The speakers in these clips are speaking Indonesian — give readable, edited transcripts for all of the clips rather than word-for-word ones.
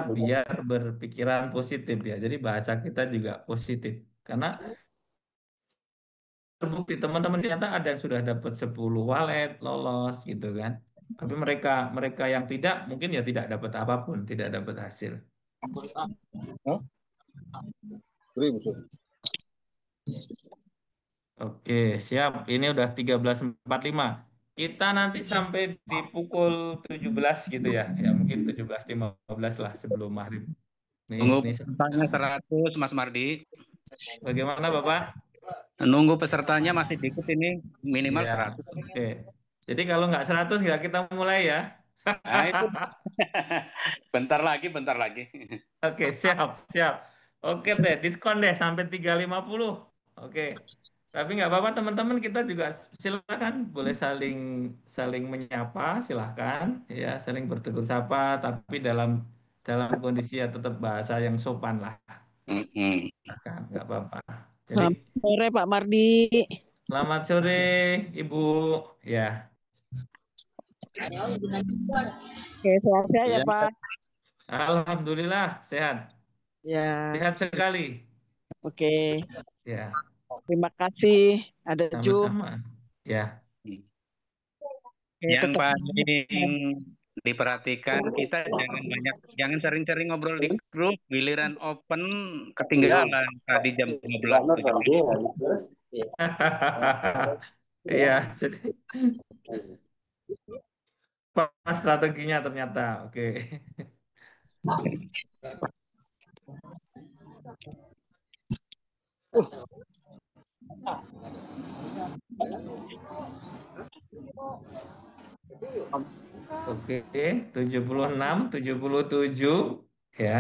biar berpikiran positif ya. Jadi bahasa kita juga positif. Karena terbukti teman-teman ternyata ada yang sudah dapat 10 walet lolos gitu kan. Tapi mereka mereka yang tidak mungkin ya tidak dapat apapun, tidak dapat hasil. Oke, siap. Ini udah 13.45. Kita nanti sampai di pukul 17 gitu ya. Ya mungkin 17.15 lah sebelum maghrib. Tunggu Ini pesertanya 100, Mas Mardi. bagaimana Bapak? Nunggu pesertanya masih dikit ini, minimal Ya, 100. oke. Jadi kalau nggak 100 nggak kita mulai ya. Nah, itu bentar lagi, bentar lagi. Oke, siap, siap. Oke deh, diskon deh sampai 350. Oke. Tapi nggak apa-apa teman-teman, kita juga silakan boleh saling saling menyapa, silakan ya, saling bertegur sapa, tapi dalam dalam kondisi ya tetap bahasa yang sopan lah. Silakan, nggak apa-apa. Jadi Selamat sore Pak Mardi. selamat sore Ibu. Ya, Oke, sehat-sehat ya Pak. alhamdulillah sehat, Ya, sehat sekali. oke. Ya, Terima kasih. Ada Ju. sama-sama. Ya. Oke, Yang tetap paling diperhatikan kita jangan sering-sering ngobrol di grup, giliran open ketinggalan tadi jam 12. Iya, jadi pas strateginya ternyata. Oke. Oke, 76, 77 ya.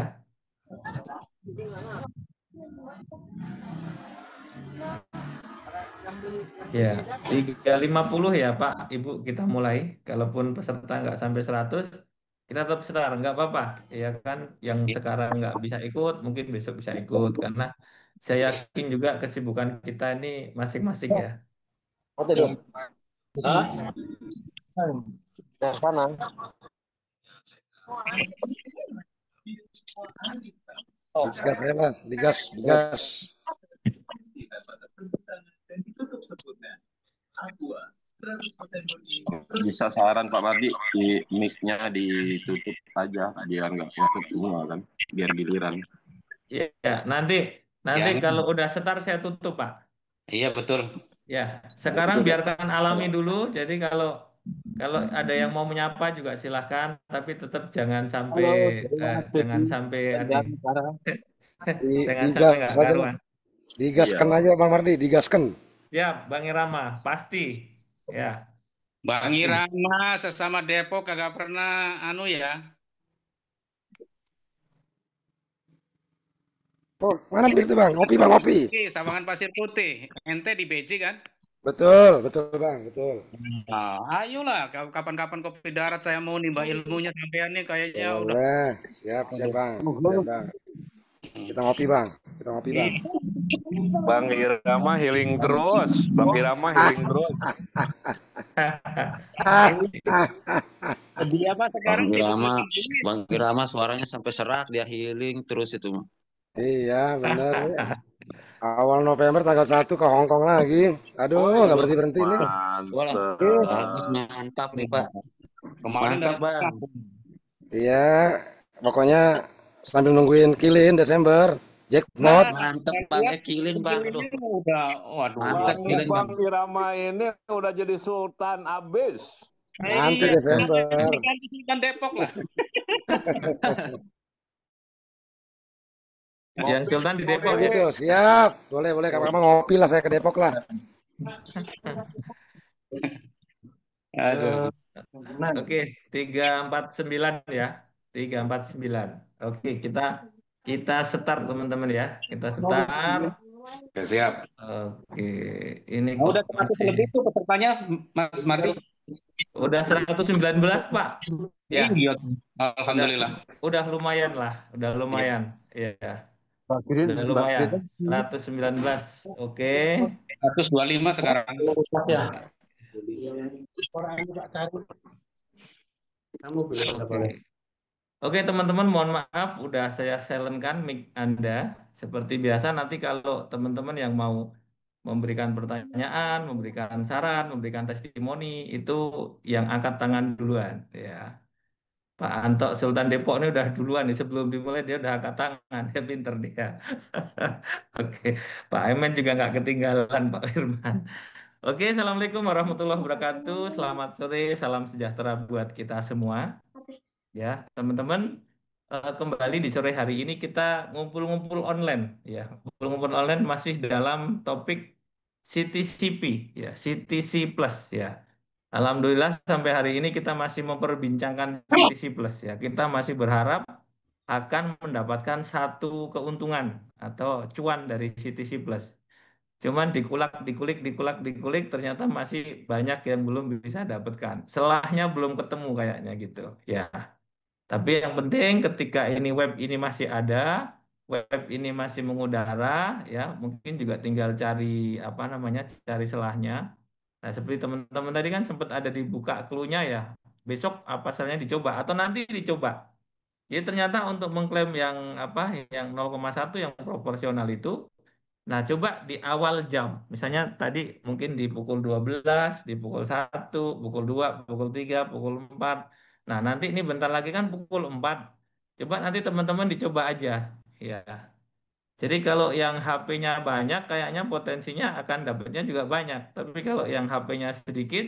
Ya, 350 ya Pak, Ibu kita mulai. Kalaupun peserta nggak sampai 100, kita tetap setar, nggak apa-apa. Ya kan, yang sekarang nggak bisa ikut, mungkin besok bisa ikut. Karena saya yakin juga kesibukan kita ini masing-masing ya. Siap ya lah, digas, digas. Bisa saran Pak Mardi, di mic-nya ditutup aja biar nggak ngetut semua kan, biar giliran. Ya, nanti nanti Jangan. kalau udah setar saya tutup Pak. Iya betul. Ya, sekarang biarkan alami dulu. Jadi kalau kalau ada yang mau menyapa juga silahkan, tapi tetap jangan sampai jangan sampai aneh. Jangan sampai Digas nggak aja lah. karuan. Digaskan Iya. aja Bang Mardi, digaskan. Siap, Bang Irama, pasti. Ya, Bang pasti. Irama sesama Depok kagak pernah anu ya. Oh, mana itu Bang? Ngopi Bang, ngopi. Oke, Sawangan Pasir Putih. Ente di BJ kan? Betul, betul Bang, betul. Nah, ayolah kapan-kapan kopi darat saya mau nimba ilmunya sampean nih kayaknya udah. Boleh, siap, siap Bang. Siap Bang. Kita ngopi Bang, kita ngopi Bang. Bang Irama healing terus, Bang Irama healing terus. Dia apa sekarang Bang Irama suaranya sampai serak, dia healing terus itu. Iya, bener. Awal November tanggal 1 ke Hong Kong lagi. Aduh, nggak berhenti-berhenti nih. Bagus, mantap nih Pak. kemarin Mantap Bang. Iya, pokoknya sambil nungguin Kilin Desember. Jackpot. Mantap Bang, Kilin Bang. Aduh. Udah, waduh. Mantap Kilin Bang. Bang Irama ini udah jadi sultan abis. Nanti Desember. Ganti Sultan Depok lah. Yang Sultan di Depok ya. Gitu, siap. Boleh, boleh. Kapan-kapan ngopi lah saya ke Depok lah. Aduh. Oke, 349 ya. 349. Oke, kita start teman-teman ya. Kita start. Ya, siap. Oke, ini Nah, kok udah termasuk masih lebih tuh pesertanya, Mas Mardi. udah 119 Pak. Ya, Iya, alhamdulillah. udah lumayan lah, udah lumayan. Ya, udah lumayan. 119. Oke. 125 sekarang. Oke. Oke teman-teman, mohon maaf udah saya silentkan mic Anda. Seperti biasa nanti kalau teman-teman yang mau memberikan pertanyaan, memberikan saran, memberikan testimoni itu yang angkat tangan duluan ya. Pak Anto Sultan Depok ini udah duluan nih sebelum dimulai dia udah angkat tangan, ya pinter dia. Oke, Pak Emen juga nggak ketinggalan Pak Firman. Oke, Assalamualaikum warahmatullahi wabarakatuh. Selamat sore, salam sejahtera buat kita semua. Ya, teman-teman, kembali di sore hari ini kita ngumpul-ngumpul online. Ya, ngumpul-ngumpul online masih dalam topik CTCP, ya, CTC Plus, ya. Alhamdulillah sampai hari ini kita masih memperbincangkan CTC Plus, ya. Kita masih berharap akan mendapatkan satu keuntungan atau cuan dari CTC Plus. Cuman dikulak, dikulik, dikulak, dikulik, ternyata masih banyak yang belum bisa dapatkan. Selahnya belum ketemu kayaknya gitu. Ya, tapi yang penting ketika ini web ini masih ada, web ini masih mengudara, ya mungkin juga tinggal cari apa namanya, cari selahnya. Nah, seperti teman-teman tadi kan sempat ada dibuka clue-nya ya. Besok apa salahnya dicoba atau nanti dicoba. Jadi ternyata untuk mengklaim yang apa, yang 0,1 yang proporsional itu. Nah, coba di awal jam. Misalnya tadi mungkin di pukul 12, di pukul 1, pukul 2, pukul 3, pukul 4. Nah, nanti ini bentar lagi kan pukul 4. Coba nanti teman-teman dicoba aja. Ya. Jadi kalau yang HP-nya banyak, kayaknya potensinya akan dapatnya juga banyak. Tapi kalau yang HP-nya sedikit,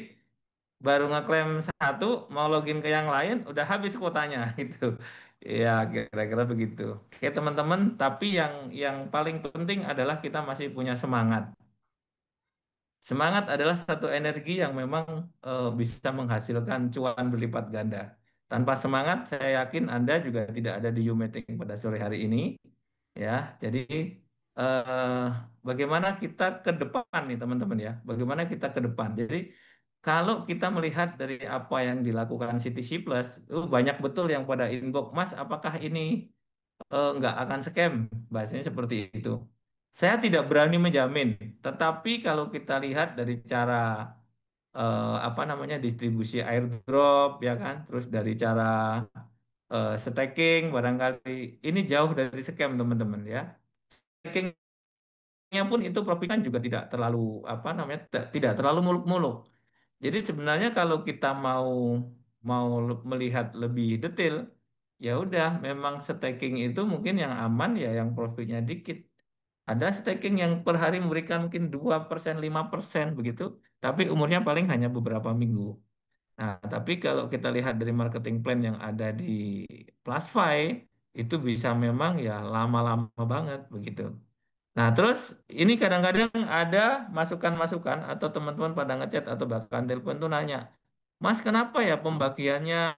baru ngeklaim satu, mau login ke yang lain, udah habis kuotanya gitu. Ya, kira-kira begitu. Oke, teman-teman, tapi yang paling penting adalah kita masih punya semangat. Semangat adalah satu energi yang memang bisa menghasilkan cuan berlipat ganda. Tanpa semangat, saya yakin Anda juga tidak ada di U-Meeting pada sore hari ini. Ya, jadi eh, bagaimana kita ke depan nih teman-teman ya? Bagaimana kita ke depan? Jadi kalau kita melihat dari apa yang dilakukan CTC Plus, banyak betul yang pada inbox, Mas, apakah ini nggak akan scam? Bahasanya seperti itu. Saya tidak berani menjamin, tetapi kalau kita lihat dari cara apa namanya distribusi airdrop ya kan, terus dari cara staking barangkali ini jauh dari scam teman-teman ya. Stakingnya pun itu profitnya juga tidak terlalu apa namanya tidak terlalu muluk-muluk. Jadi sebenarnya kalau kita mau mau melihat lebih detail, ya udah memang staking itu mungkin yang aman ya yang profitnya dikit. Ada staking yang per hari memberikan mungkin 2%, 5% begitu, tapi umurnya paling hanya beberapa minggu. Nah, tapi kalau kita lihat dari marketing plan yang ada di PlusFi, itu bisa memang ya lama-lama banget begitu. Nah, terus ini kadang-kadang ada masukan-masukan atau teman-teman pada ngechat atau bahkan telepon tuh nanya, Mas, kenapa ya pembagian yang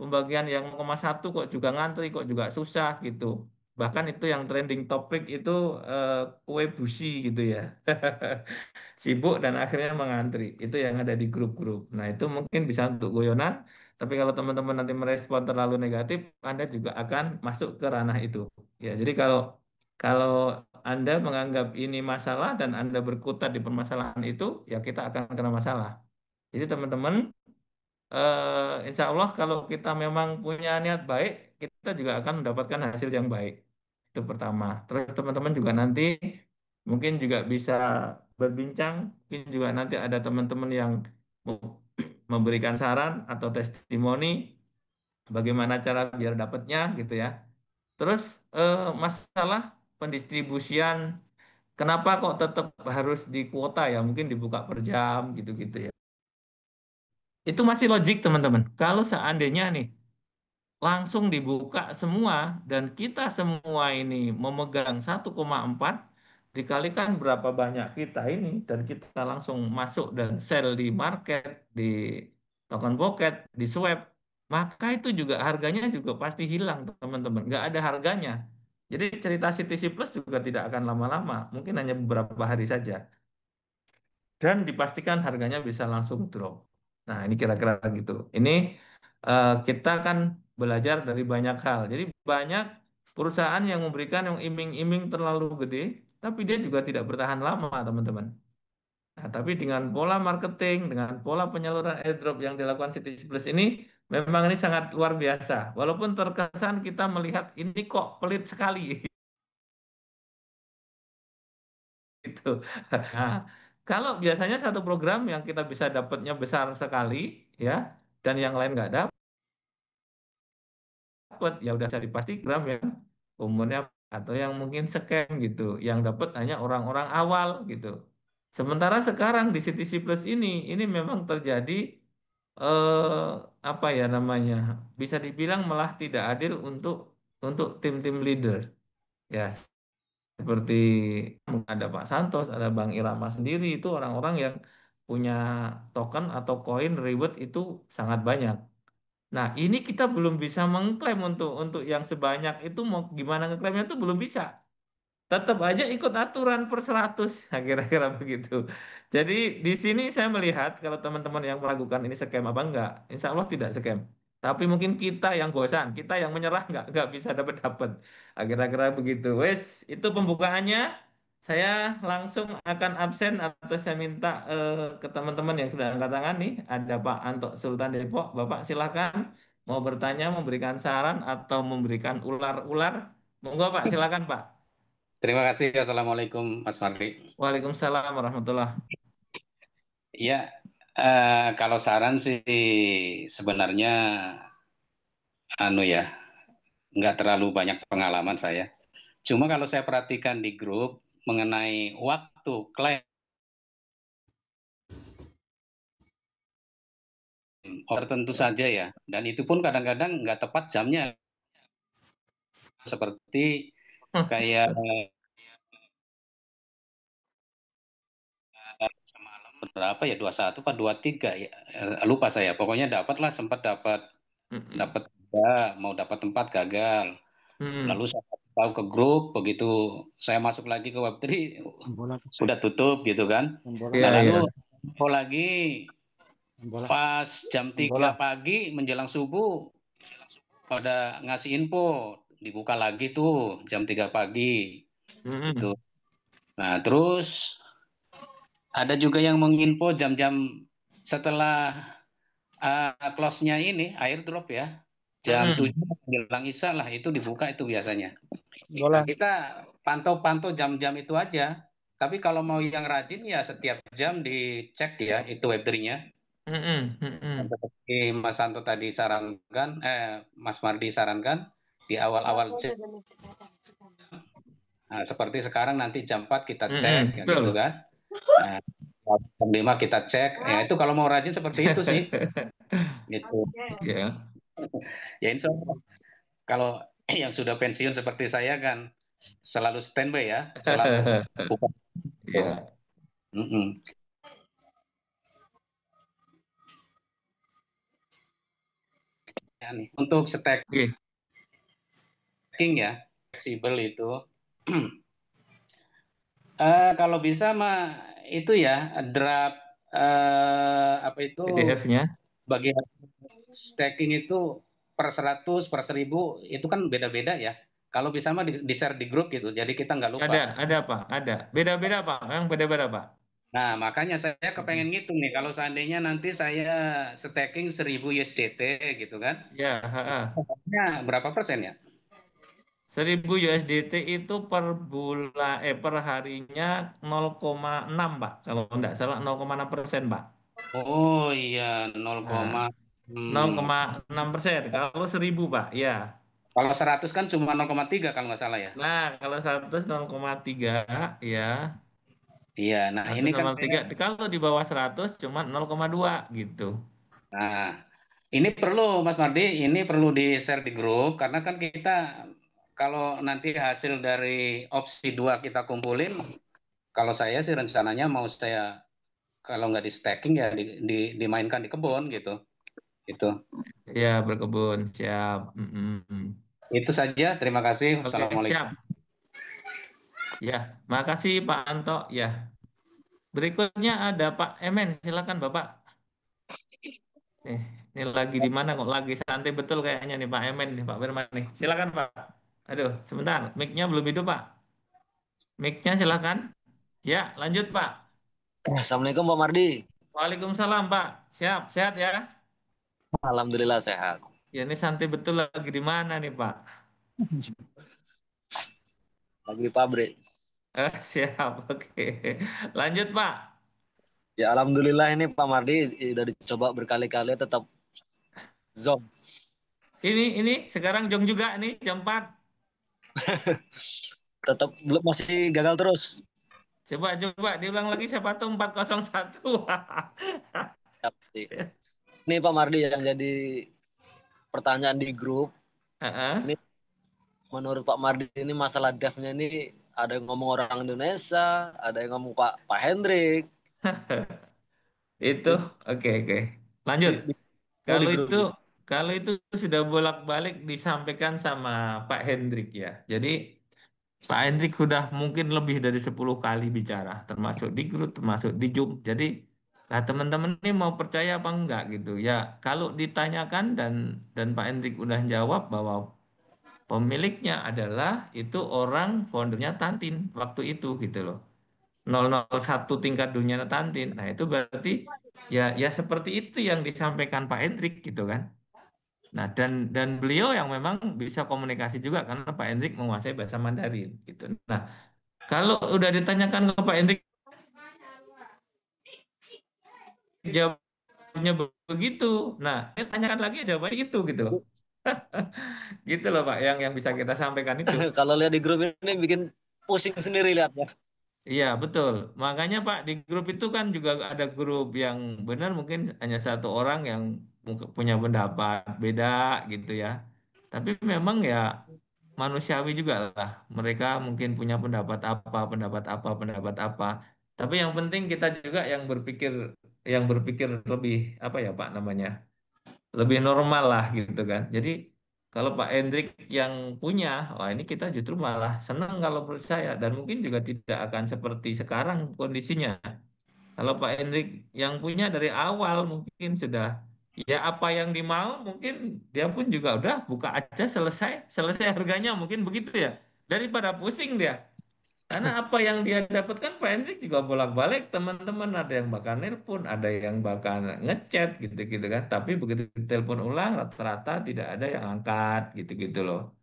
0,1 kok juga ngantri, kok juga susah gitu. Bahkan itu yang trending topik itu eh, kue busi gitu ya. Sibuk dan akhirnya mengantri. Itu yang ada di grup-grup. Nah, itu mungkin bisa untuk guyonan, tapi kalau teman-teman nanti merespon terlalu negatif, Anda juga akan masuk ke ranah itu. Ya, jadi kalau kalau Anda menganggap ini masalah dan Anda berkutat di permasalahan itu, ya kita akan kena masalah. Jadi teman-teman, insya Allah kalau kita memang punya niat baik, kita juga akan mendapatkan hasil yang baik. Itu pertama. Terus teman-teman juga nanti mungkin juga bisa berbincang, mungkin juga nanti ada teman-teman yang memberikan saran atau testimoni bagaimana cara biar dapatnya gitu ya. Terus masalah pendistribusian, kenapa kok tetap harus di kuota ya? Mungkin dibuka per jam gitu-gitu ya. Itu masih logik teman-teman. Kalau seandainya nih langsung dibuka semua dan kita semua ini memegang 1,4 dikalikan berapa banyak kita ini dan kita langsung masuk dan sell di market, di token pocket, di swap, maka itu juga harganya juga pasti hilang teman-teman, nggak ada harganya. Jadi cerita CTC Plus juga tidak akan lama-lama, mungkin hanya beberapa hari saja dan dipastikan harganya bisa langsung drop. Nah, ini kira-kira gitu. Ini kita kan belajar dari banyak hal. Jadi banyak perusahaan yang memberikan yang iming-iming terlalu gede, tapi dia juga tidak bertahan lama, teman-teman. Nah, tapi dengan pola marketing, dengan pola penyaluran airdrop yang dilakukan City Plus ini, Memang ini sangat luar biasa. Walaupun terkesan kita melihat ini kok pelit sekali gitu. Nah, kalau biasanya satu program yang kita bisa dapatnya besar sekali ya dan yang lain nggak dapat, ya udah cari pasti program yang umurnya atau yang mungkin scam gitu, yang dapat hanya orang-orang awal gitu. Sementara sekarang di CTC Plus ini memang terjadi eh, apa ya namanya, bisa dibilang malah tidak adil untuk tim-tim leader ya, seperti ada Pak Santos, ada Bang Irama sendiri, itu orang-orang yang punya token atau koin reward itu sangat banyak. Nah, ini kita belum bisa mengklaim untuk yang sebanyak itu, mau gimana ngeklaimnya itu belum bisa. Tetap aja ikut aturan per 100, nah, kira-kira begitu. Jadi di sini saya melihat kalau teman-teman yang melakukan ini scam apa enggak, insya Allah tidak scam. Tapi mungkin kita yang bosan, kita yang menyerah nggak bisa dapat-dapat. Nah, kira-kira begitu. Wes, itu pembukaannya. Saya langsung akan absen atau saya minta ke teman-teman yang sudah angkat tangan nih. Ada Pak Anto Sultan Depok. Bapak silakan mau bertanya, memberikan saran atau memberikan ular-ular. Monggo Pak, silakan Pak. Terima kasih. Assalamualaikum Mas Mardi. Waalaikumsalam warahmatullah. Ya, kalau saran sih sebenarnya anu ya, nggak terlalu banyak pengalaman saya. Cuma kalau saya perhatikan di grup mengenai waktu klaim, tertentu saja ya, dan itu pun kadang-kadang nggak tepat jamnya, seperti kayak semalam berapa ya, 21 apa 23 ya, lupa saya. Pokoknya dapatlah, sempat dapat Mm-mm. mau dapat tempat gagal. Lalu Mm-mm. saya tahu ke grup, begitu saya masuk lagi ke Web3 sudah tutup gitu kan. Iya, Nah, iya. lalu info lagi pas jam 3 pagi menjelang subuh pada ngasih info, dibuka lagi tuh jam 3 pagi gitu. Mm-mm. Nah, terus ada juga yang menginfo jam-jam setelah close-nya ini airdrop ya. Jam Mm-mm. 7 menjelang Isya lah itu dibuka itu biasanya. Nah, kita pantau-pantau jam-jam itu aja. Tapi kalau mau yang rajin ya setiap jam dicek ya itu Web3-nya. Mm-mm. Dan Mm-mm. seperti Mas Santo tadi sarankan, Mas Mardi sarankan di awal-awal jam. Nah, seperti sekarang nanti jam 4 kita cek Mm-mm. ya gitu Betul. kan. Nah, jam 5 kita cek. Ya itu kalau mau rajin seperti itu sih. Gitu. Ya. Ya insya Allah. Kalau yang sudah pensiun seperti saya kan selalu standby ya, selalu buka. Ya. Mm-mm. Ya, nih. Untuk Oke. staking ya, fleksibel itu. Kalau bisa mah itu ya draft apa itu PDF-nya bagi hasil staking itu per 100 per 1000 itu kan beda-beda ya. Kalau bisa mah di-share di grup gitu. Jadi kita nggak lupa. ada Pak, ada. Beda-beda Pak, yang beda-beda Pak. Nah, makanya saya kepengen Mm-mm. ngitung nih kalau seandainya nanti saya staking 1000 USDT gitu kan. Ya, ha-ha. Berapa persen ya? 1000 USDT itu per bulan per harinya 0,6 Pak. Kalau tidak salah 0,6% Pak. Oh iya, 0, Nah, hmm. 0,6%. Kalau 1000 Pak, ya. Kalau 100 kan cuma 0,3 kalau nggak salah ya. Nah, kalau 100 0,3 ya. Iya, nah ini kan saya, 1,03. Kalau di bawah 100 cuma 0,2 gitu. nah ini perlu Mas Mardi, ini perlu di-share di grup karena kan kita kalau nanti hasil dari opsi 2 kita kumpulin, kalau saya sih rencananya mau saya kalau nggak di stacking ya dimainkan di kebun gitu. Itu. Ya, berkebun. Siap. Mm-mm. Itu saja. Terima kasih. Oke, Wassalamualaikum. siap. Ya, makasih Pak Anto. Ya, berikutnya ada Pak Emen. Silakan Bapak. Nih, ini lagi di mana kok? Lagi santai betul kayaknya nih Pak Emen nih, Pak Firman nih. Silakan Pak. Aduh, sebentar. Mic-nya belum hidup Pak. Mic-nya silakan. Ya, lanjut Pak. Assalamualaikum Pak Mardi. Waalaikumsalam Pak. Siap, sehat ya. Alhamdulillah sehat. Ya ini santai betul lagi di mana nih Pak? Lagi di pabrik. Siap, oke. Lanjut Pak. Ya alhamdulillah ini Pak Mardi udah dicoba berkali-kali tetap zong. Ini sekarang Jong juga nih jam 4. Tetap belum masih gagal terus. Coba diulang lagi siapa tuh 401. Ini Pak Mardi yang jadi pertanyaan di grup. Heeh. Ini menurut Pak Mardi ini masalah dev-nya ini ada yang ngomong orang Indonesia, ada yang ngomong Pak Hendrik. Itu oke. Lanjut. Di Kalau grup itu ini. kalau itu sudah bolak-balik disampaikan sama Pak Hendrik ya. Jadi Pak Hendrik sudah mungkin lebih dari 10 kali bicara, termasuk di grup, termasuk di Zoom. Jadi, nah teman-teman ini mau percaya apa enggak gitu. Ya, kalau ditanyakan dan Pak Hendrik udah jawab bahwa pemiliknya adalah itu orang foundernya Tantin waktu itu gitu loh. 001 tingkat dunia Tantin. Nah, itu berarti ya seperti itu yang disampaikan Pak Hendrik gitu kan. Nah, dan beliau yang memang bisa komunikasi juga karena Pak Hendrik menguasai bahasa Mandarin gitu. Nah, kalau udah ditanyakan ke Pak Hendrik, jawabnya begitu. Nah, dia tanyakan lagi jawabannya gitu loh. Gitu loh Pak, yang bisa kita sampaikan itu. Kalau lihat di grup ini bikin pusing sendiri lihatnya. Iya, betul. Makanya Pak, di grup itu kan juga ada grup yang benar mungkin hanya satu orang yang punya pendapat beda gitu ya. Tapi memang ya manusiawi juga lah. Mereka mungkin punya pendapat apa. Tapi yang penting kita juga yang berpikir lebih apa ya Pak namanya? Lebih normal lah gitu kan. Jadi kalau Pak Hendrik yang punya, wah ini kita justru malah senang kalau menurut saya dan mungkin juga tidak akan seperti sekarang kondisinya. Kalau Pak Hendrik yang punya dari awal mungkin sudah ya apa yang dimau mungkin dia pun juga udah buka aja selesai selesai harganya mungkin begitu ya. Daripada pusing dia. Karena apa yang dia dapatkan Pak Hendrik juga bolak-balik teman-teman ada yang bakal nelpon, ada yang bakal ngechat gitu-gitu kan. Tapi begitu telepon ulang rata-rata tidak ada yang angkat gitu-gitu loh.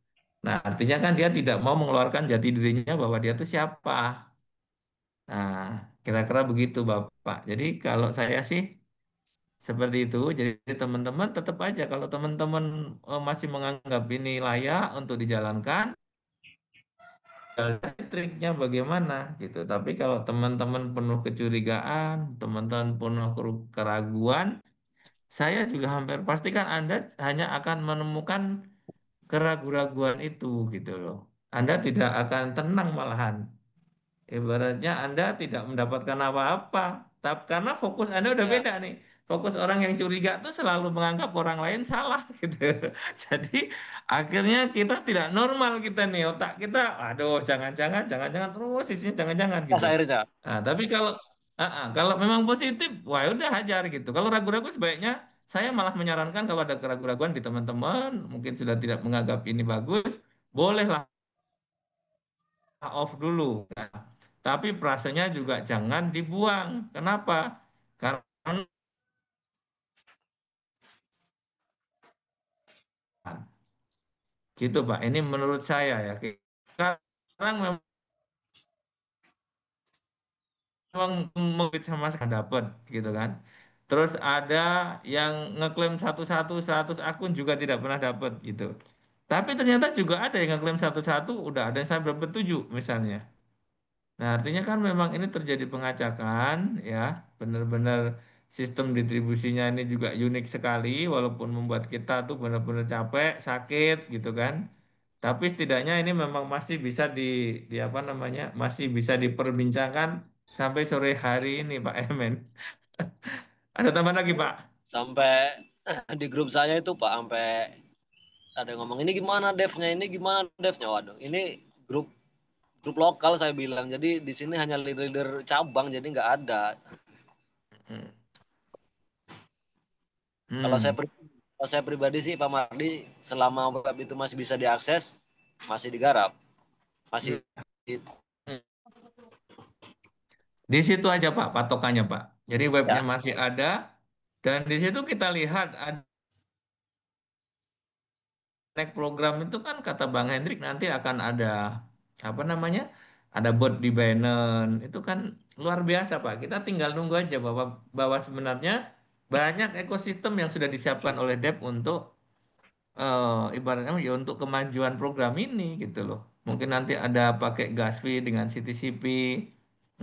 Nah, artinya kan dia tidak mau mengeluarkan jati dirinya bahwa dia itu siapa. Nah, kira-kira begitu Bapak. Jadi kalau saya sih seperti itu. Jadi teman-teman tetap aja kalau teman-teman masih menganggap ini layak untuk dijalankan triknya bagaimana gitu. Tapi kalau teman-teman penuh kecurigaan, teman-teman penuh keraguan, saya juga hampir pastikan Anda hanya akan menemukan keraguan-raguan itu gitu loh. Anda tidak akan tenang malahan. Ibaratnya Anda tidak mendapatkan apa-apa. Tapi karena fokus Anda udah Ya, beda nih. Fokus orang yang curiga tuh selalu menganggap orang lain salah gitu. Jadi akhirnya kita tidak normal kita nih otak kita, aduh jangan-jangan terus isinya jangan-jangan pas gitu. akhirnya. Nah, tapi kalau memang positif, wah udah hajar gitu. Kalau ragu-ragu sebaiknya saya malah menyarankan kalau ada keraguan-raguan di teman-teman, mungkin sudah tidak menganggap ini bagus, bolehlah off dulu. Tapi frasenya juga jangan dibuang. Kenapa? Karena gitu Pak. Ini menurut saya ya. Sekarang memang mengit sama sekali dapat gitu kan. Terus ada yang ngeklaim satu-satu 100 akun juga tidak pernah dapat gitu. Tapi ternyata juga ada yang ngeklaim satu-satu udah ada yang sampai dapat 7 misalnya. Nah, artinya kan memang ini terjadi pengacakan, ya, benar-benar sistem distribusinya ini juga unik sekali, walaupun membuat kita tuh benar-benar capek, sakit, gitu kan. Tapi setidaknya ini memang masih bisa di apa namanya, masih bisa diperbincangkan sampai sore hari ini, Pak Emen. Ada tambahan lagi, Pak? Sampai di grup saya itu Pak sampai ada yang ngomong ini gimana devnya, ini gimana devnya. Waduh, ini grup grup lokal saya bilang. Jadi di sini hanya leader-leader cabang jadi nggak ada. Hmm. Kalau Hmm. kalau saya pribadi sih Pak Mardi selama web itu masih bisa diakses, masih digarap, masih Di situ aja Pak patokannya Pak. Jadi webnya ya. masih ada dan di situ kita lihat naik program itu kan kata Bang Hendrik nanti akan ada apa namanya? Ada bot di Binance. Itu kan luar biasa, Pak. Kita tinggal nunggu aja bahwa sebenarnya banyak ekosistem yang sudah disiapkan oleh Dev untuk ibaratnya ya untuk kemajuan program ini gitu loh. Mungkin nanti ada pakai Gaspi dengan CTCP.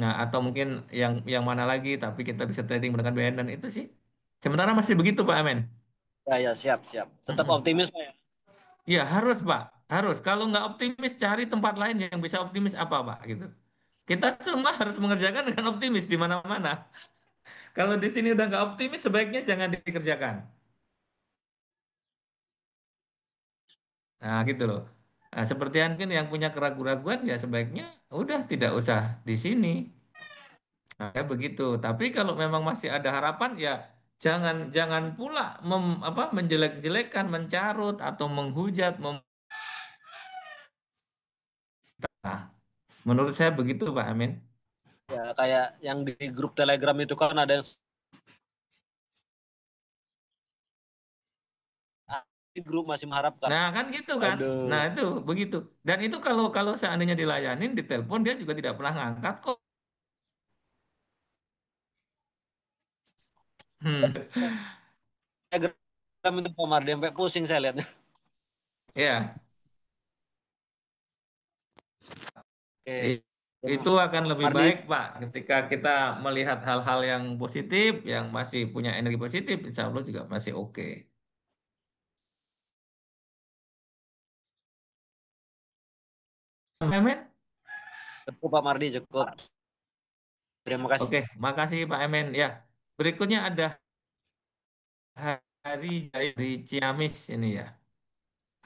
Nah, atau mungkin yang mana lagi tapi kita bisa trading menggunakan Binance itu sih. Sementara masih begitu, Pak Amen. Ya, ya, siap, siap. Tetap Mm-mm. optimis, Pak ya. Iya harus Pak, harus. Kalau nggak optimis cari tempat lain yang bisa optimis apa Pak gitu. Kita semua harus mengerjakan dengan optimis di mana-mana. Kalau di sini udah nggak optimis sebaiknya jangan dikerjakan. Nah gitu loh. Nah, seperti mungkin yang punya keraguan-raguan ya sebaiknya udah tidak usah di sini. Nah, ya begitu. Tapi kalau memang masih ada harapan ya jangan jangan pula menjelek-jelekan, mencarut atau menghujat. Nah, menurut saya begitu Pak Amin. Ya, kayak yang di grup Telegram itu kan ada yang di grup masih mengharapkan. Nah, kan gitu kan. Aduh. Nah, itu begitu. Dan itu kalau kalau seandainya dilayanin di telepon dia juga tidak pernah ngangkat kok. Hmm. Telegram itu Pak Mardi sampai pusing saya lihatnya. Ya, Oke. itu akan lebih Mardi, baik, Pak, ketika kita melihat hal-hal yang positif, yang masih punya energi positif, insya Allah juga masih oke. Emen? cukup Pak Mardi, cukup. Terima kasih. Oke, makasih Pak Emen. Ya, berikutnya ada Hari Jaya di Ciamis ini ya.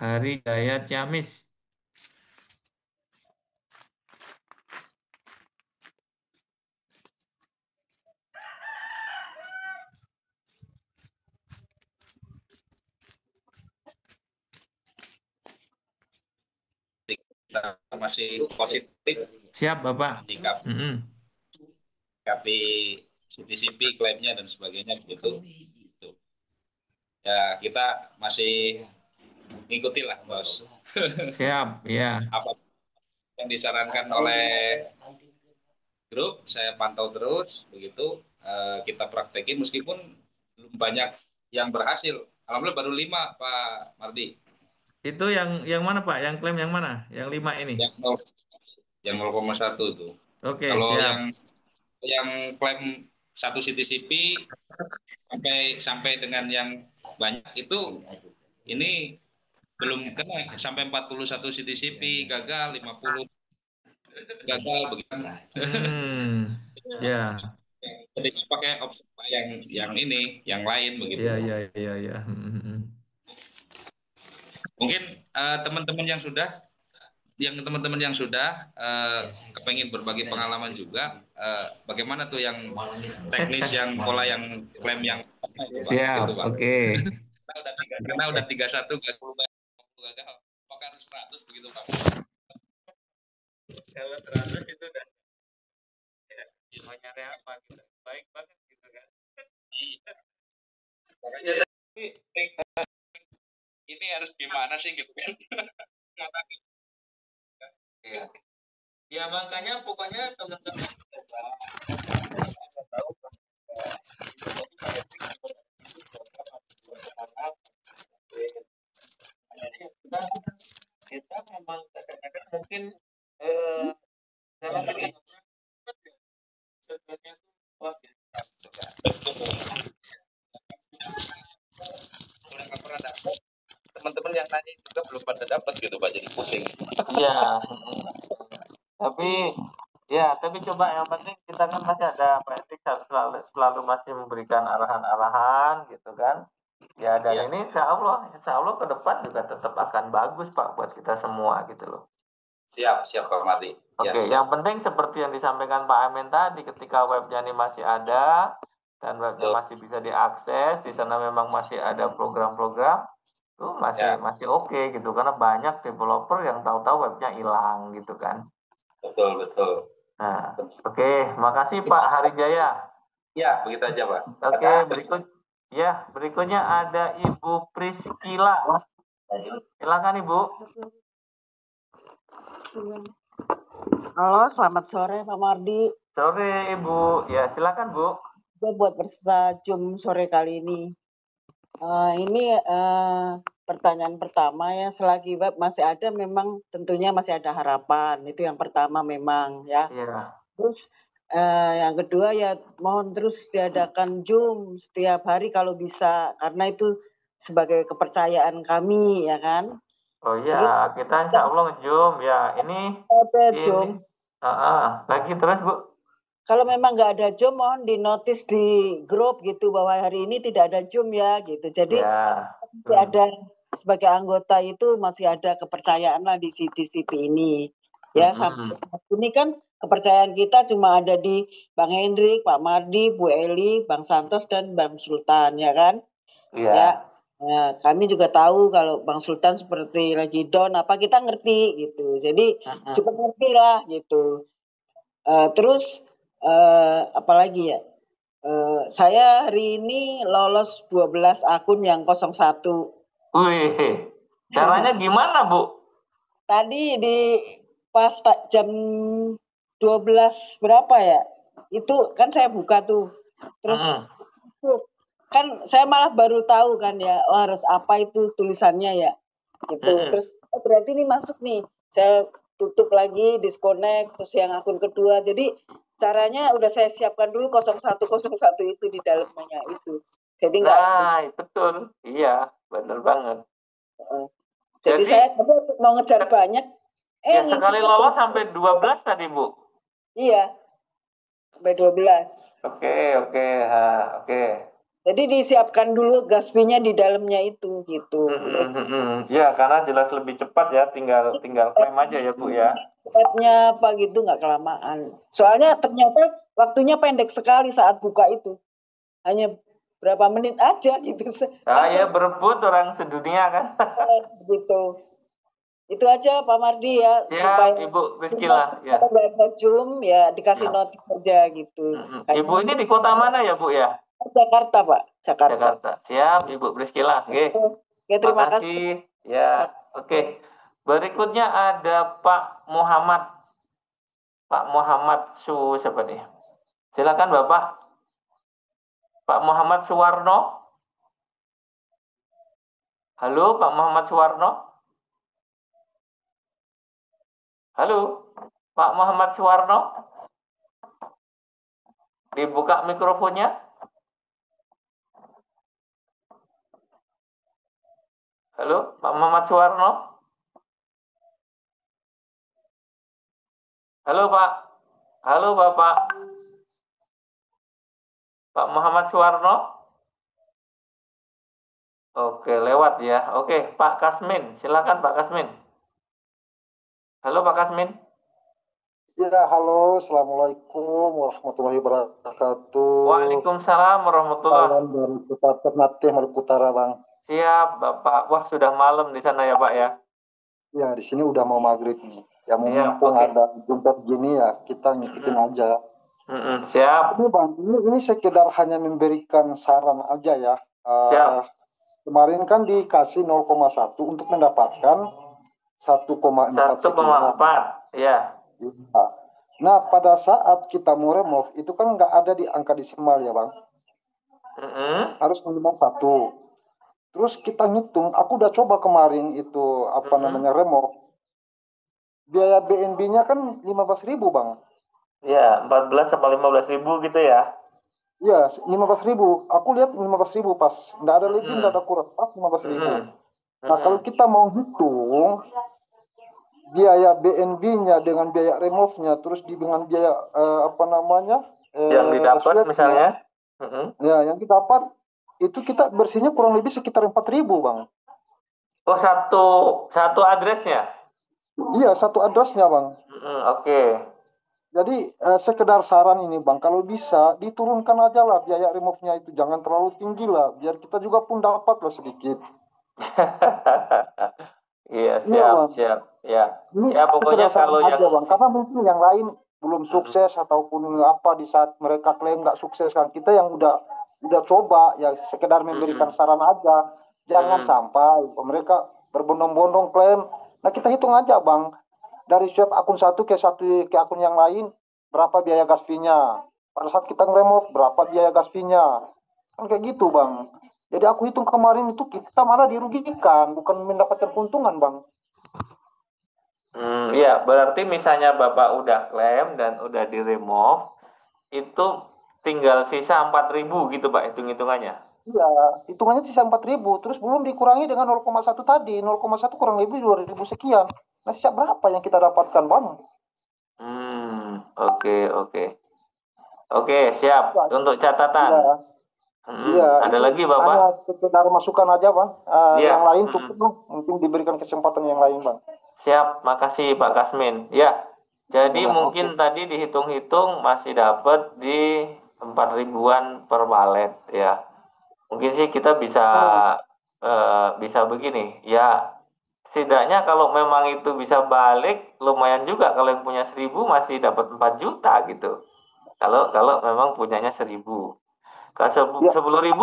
Hari Jaya Ciamis. Kita masih positif Siap, Bapak. menyikapi CTCP, klaimnya dan sebagainya begitu. Ya kita masih ngikuti lah bos. Siap, ya. Apa yang disarankan oleh grup saya pantau terus begitu, kita praktekin meskipun belum banyak yang berhasil. Alhamdulillah baru 5 Pak Mardi. Itu yang mana Pak? Yang klaim yang mana? Yang 5 ini? Yang 0,1 itu. Oke, kalau siap. yang klaim 1 CTCP sampai dengan yang banyak itu ini belum kena sampai 41 CTCP gagal, 50 gagal begitu. Ya. Jadi pakai opsi yang ini, yang lain begitu. Iya. Mungkin teman-teman yang sudah kepengen berbagi pengalaman juga, bagaimana tuh yang teknis yang pola yang klaim yang siap, gitu, Pak. Oke. Karena udah 31 gagal, apakah harus 100 begitu Pak? Kalau 100 itu udah mau nyari apa gitu. Baik banget gitu kan. Makanya ini harus gimana sih gitu kan. Iya. Ya makanya pokoknya teman-teman tahu kita memang kadang-kadang mungkin dalam sebenarnya udah nggak pernah dapat, teman-teman yang nanya juga belum pada dapat gitu Pak, jadi pusing. Iya. Tapi coba yang penting kita kan masih ada Pak Etik selalu masih memberikan arahan-arahan gitu kan. Ya dan ini insya Allah ke depan juga tetap akan bagus Pak buat kita semua gitu loh. Siap Pak Mardi. Oke, yang penting seperti yang disampaikan Pak Amin tadi, ketika webnya ini masih ada dan webnya masih bisa diakses, di sana memang masih ada program-program, itu masih oke gitu, karena banyak developer yang tahu-tahu webnya hilang gitu kan. Betul. Nah, oke, makasih Pak Hari Jaya. Ya, begitu aja Pak. Oke, berikutnya ada Ibu Priscila. Silakan Ibu. Halo, selamat sore Pak Mardi. Sore Ibu. Ya, silakan Bu. Buat peserta Zoom sore kali ini. Ini pertanyaan pertama ya, selagi web masih ada memang tentunya masih ada harapan. Itu yang pertama memang ya. Iya. Terus yang kedua ya mohon terus diadakan Zoom setiap hari kalau bisa, karena itu sebagai kepercayaan kami ya kan. Oh Terus iya, kita insya Allah nge-Zoom ya. ada Zoom. Lagi terus Bu. Kalau memang nggak ada Zoom, mohon di notice di grup gitu bahwa hari ini tidak ada Zoom ya gitu. Jadi Ya. masih ada sebagai anggota itu masih ada kepercayaan lah di CTV ini. Ya sampai ini kan kepercayaan kita cuma ada di Bang Hendrik, Pak Mardi, Bu Eli, Bang Santos dan Bang Sultan ya kan? Iya. Ya. Nah, kami juga tahu kalau Bang Sultan seperti lagi down apa kita ngerti gitu. Jadi cukup ngerti lah gitu. Terus apalagi ya? Saya hari ini lolos 12 akun yang 01. Wih, caranya gimana Bu? Tadi di pas jam 12 berapa ya? Itu kan saya buka tuh. Terus kan saya malah baru tahu kan ya, oh harus apa itu tulisannya ya. Gitu. Terus berarti ini masuk nih. Saya tutup lagi, disconnect, terus yang akun kedua. Jadi caranya udah saya siapkan dulu 0101 itu di dalamnya itu. Jadi enggak betul. Iya, benar banget. Jadi saya mau ngejar banyak. Ya sekali lolos sampai 12 tadi Bu. Iya. Sampai 12. Oke. Jadi disiapkan dulu gaspinya di dalamnya itu gitu. Ya, karena jelas lebih cepat ya, tinggal klaim aja ya Bu ya. Webnya apa gitu nggak kelamaan. Soalnya ternyata waktunya pendek sekali saat buka itu. Hanya berapa menit aja gitu. Ya berebut orang sedunia kan. Begitu. Itu aja Pak Mardi ya. Siap, supaya Ibu Rizkila ya. Kalau ada Zoom ya dikasih notif aja gitu. Ibu ini di kota mana ya Bu ya? Jakarta Pak. Jakarta. Siap Ibu Rizkila. Oke, terima kasih. Ya, oke. Berikutnya ada Pak Muhammad. Pak Muhammad siapa nih? Silakan Bapak. Pak Muhammad Suwarno. Halo Pak Muhammad Suwarno. Halo Pak Muhammad Suwarno. Dibuka mikrofonnya. Halo Pak Muhammad Suwarno. Halo Pak. Halo Bapak. Pak Muhammad Suwarno. Oke, lewat ya. Oke, Pak Kasmin. Silakan Pak Kasmin. Halo Pak Kasmin. Ya, halo. Assalamualaikum warahmatullahi wabarakatuh. Waalaikumsalam warahmatullahi wabarakatuh. Dari Kota Ternate, Maluku Utara, Bang. Siap, Bapak. Wah, sudah malam di sana ya, Pak ya? Ya, di sini udah mau maghrib nih. Ya, mumpung ada jumpa gini ya, kita ngikutin aja. Siap. Ini Bang, ini sekedar hanya memberikan saran aja ya. Siap. Kemarin kan dikasih 0,1 untuk mendapatkan 1,4 sekian. Ya. Nah, pada saat kita mau remove, itu kan nggak ada di angka desimal ya Bang. Harus minimal 1. Terus kita ngitung, aku udah coba kemarin itu, remove. Biaya BNB-nya kan 15.000 Bang. Ya, 14 sampai 15.000 gitu ya? Iya, 15.000. Aku lihat 15.000 pas. Nggak ada lebih, nggak ada kurang. Pas 15.000. Nah, kalau kita mau hitung biaya BNB-nya dengan biaya remove-nya, terus dengan biaya yang didapat misalnya. Ya, yang didapat itu kita bersihnya kurang lebih sekitar 4.000 Bang. Oh, satu addressnya? Iya, satu addressnya Bang. Oke. Jadi sekedar saran ini Bang, kalau bisa diturunkan aja lah biaya remove-nya itu, jangan terlalu tinggi lah, biar kita juga pun dapat lah sedikit. Iya, siap. Ya. Ini ya pokoknya kalau yang Bang, karena mungkin yang lain belum sukses ataupun apa di saat mereka klaim nggak sukses kan, kita yang udah coba ya sekedar memberikan saran aja, jangan sampai mereka berbondong-bondong klaim. Nah kita hitung aja bang, dari swab akun satu ke akun yang lain, berapa biaya gas fee-nya. Pada saat kita nge-remove, berapa biaya gas fee-nya. Kan kayak gitu bang. Jadi aku hitung kemarin itu kita malah dirugikan, bukan mendapatkan keuntungan bang. Iya, berarti misalnya Bapak udah klaim dan udah di-remove, itu tinggal sisa 4.000 gitu Pak hitung-hitungannya. Iya, hitungannya sisa 4.000, terus belum dikurangi dengan 0,1 tadi, 0,1 kurang lebih 2.000 sekian. Nah sisa berapa yang kita dapatkan bang? Oke, siap. Ya, Untuk catatan. Iya, ada itu lagi Bapak? hanya sekedar masukan aja bang. Iya. Yang lain cukup bang, mungkin diberikan kesempatan yang lain bang. Siap, makasih Pak Kasmin. Ya, jadi mungkin tadi dihitung-hitung masih dapat di 4.000-an per walet ya. Mungkin sih kita bisa bisa begini ya. Setidaknya kalau memang itu bisa balik, lumayan juga. Kalau yang punya 1.000 masih dapat 4 juta gitu. Kalau memang punyanya 1.000. Kalau 10.000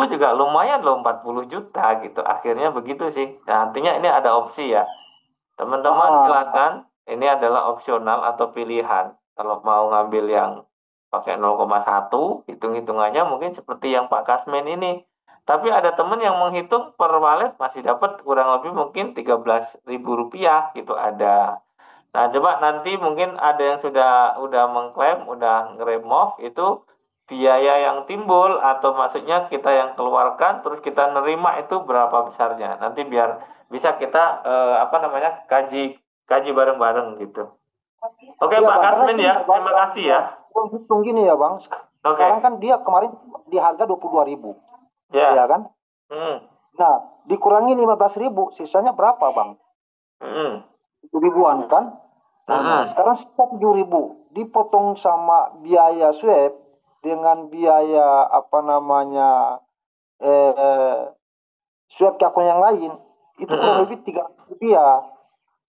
juga lumayan loh, 40 juta gitu. Akhirnya begitu sih. Nah, artinya ini ada opsi ya. Teman-teman silakan, ini adalah opsional atau pilihan. Kalau mau ngambil yang pakai 0,1, hitung-hitungannya mungkin seperti yang Pak Kasmin ini. Tapi ada teman yang menghitung per walet masih dapat kurang lebih mungkin Rp13.000 gitu ada. Nah, coba nanti mungkin ada yang udah mengklaim, udah nge-remove itu biaya yang timbul atau maksudnya kita yang keluarkan terus kita nerima itu berapa besarnya. Nanti biar bisa kita kaji bareng-bareng gitu. Oke, Ya, Pak bang, Kasmin ya, terima kasih ya. Hitung gini ya bang, sekarang kan dia kemarin di harga 22.000, ya kan? Nah, dikurangi 15.000, sisanya berapa bang? 7.000-an kan? Nah, sekarang sisa 7.000, dipotong sama biaya swab dengan biaya swab ke akun yang lain, itu kurang lebih 3.000 rupiah.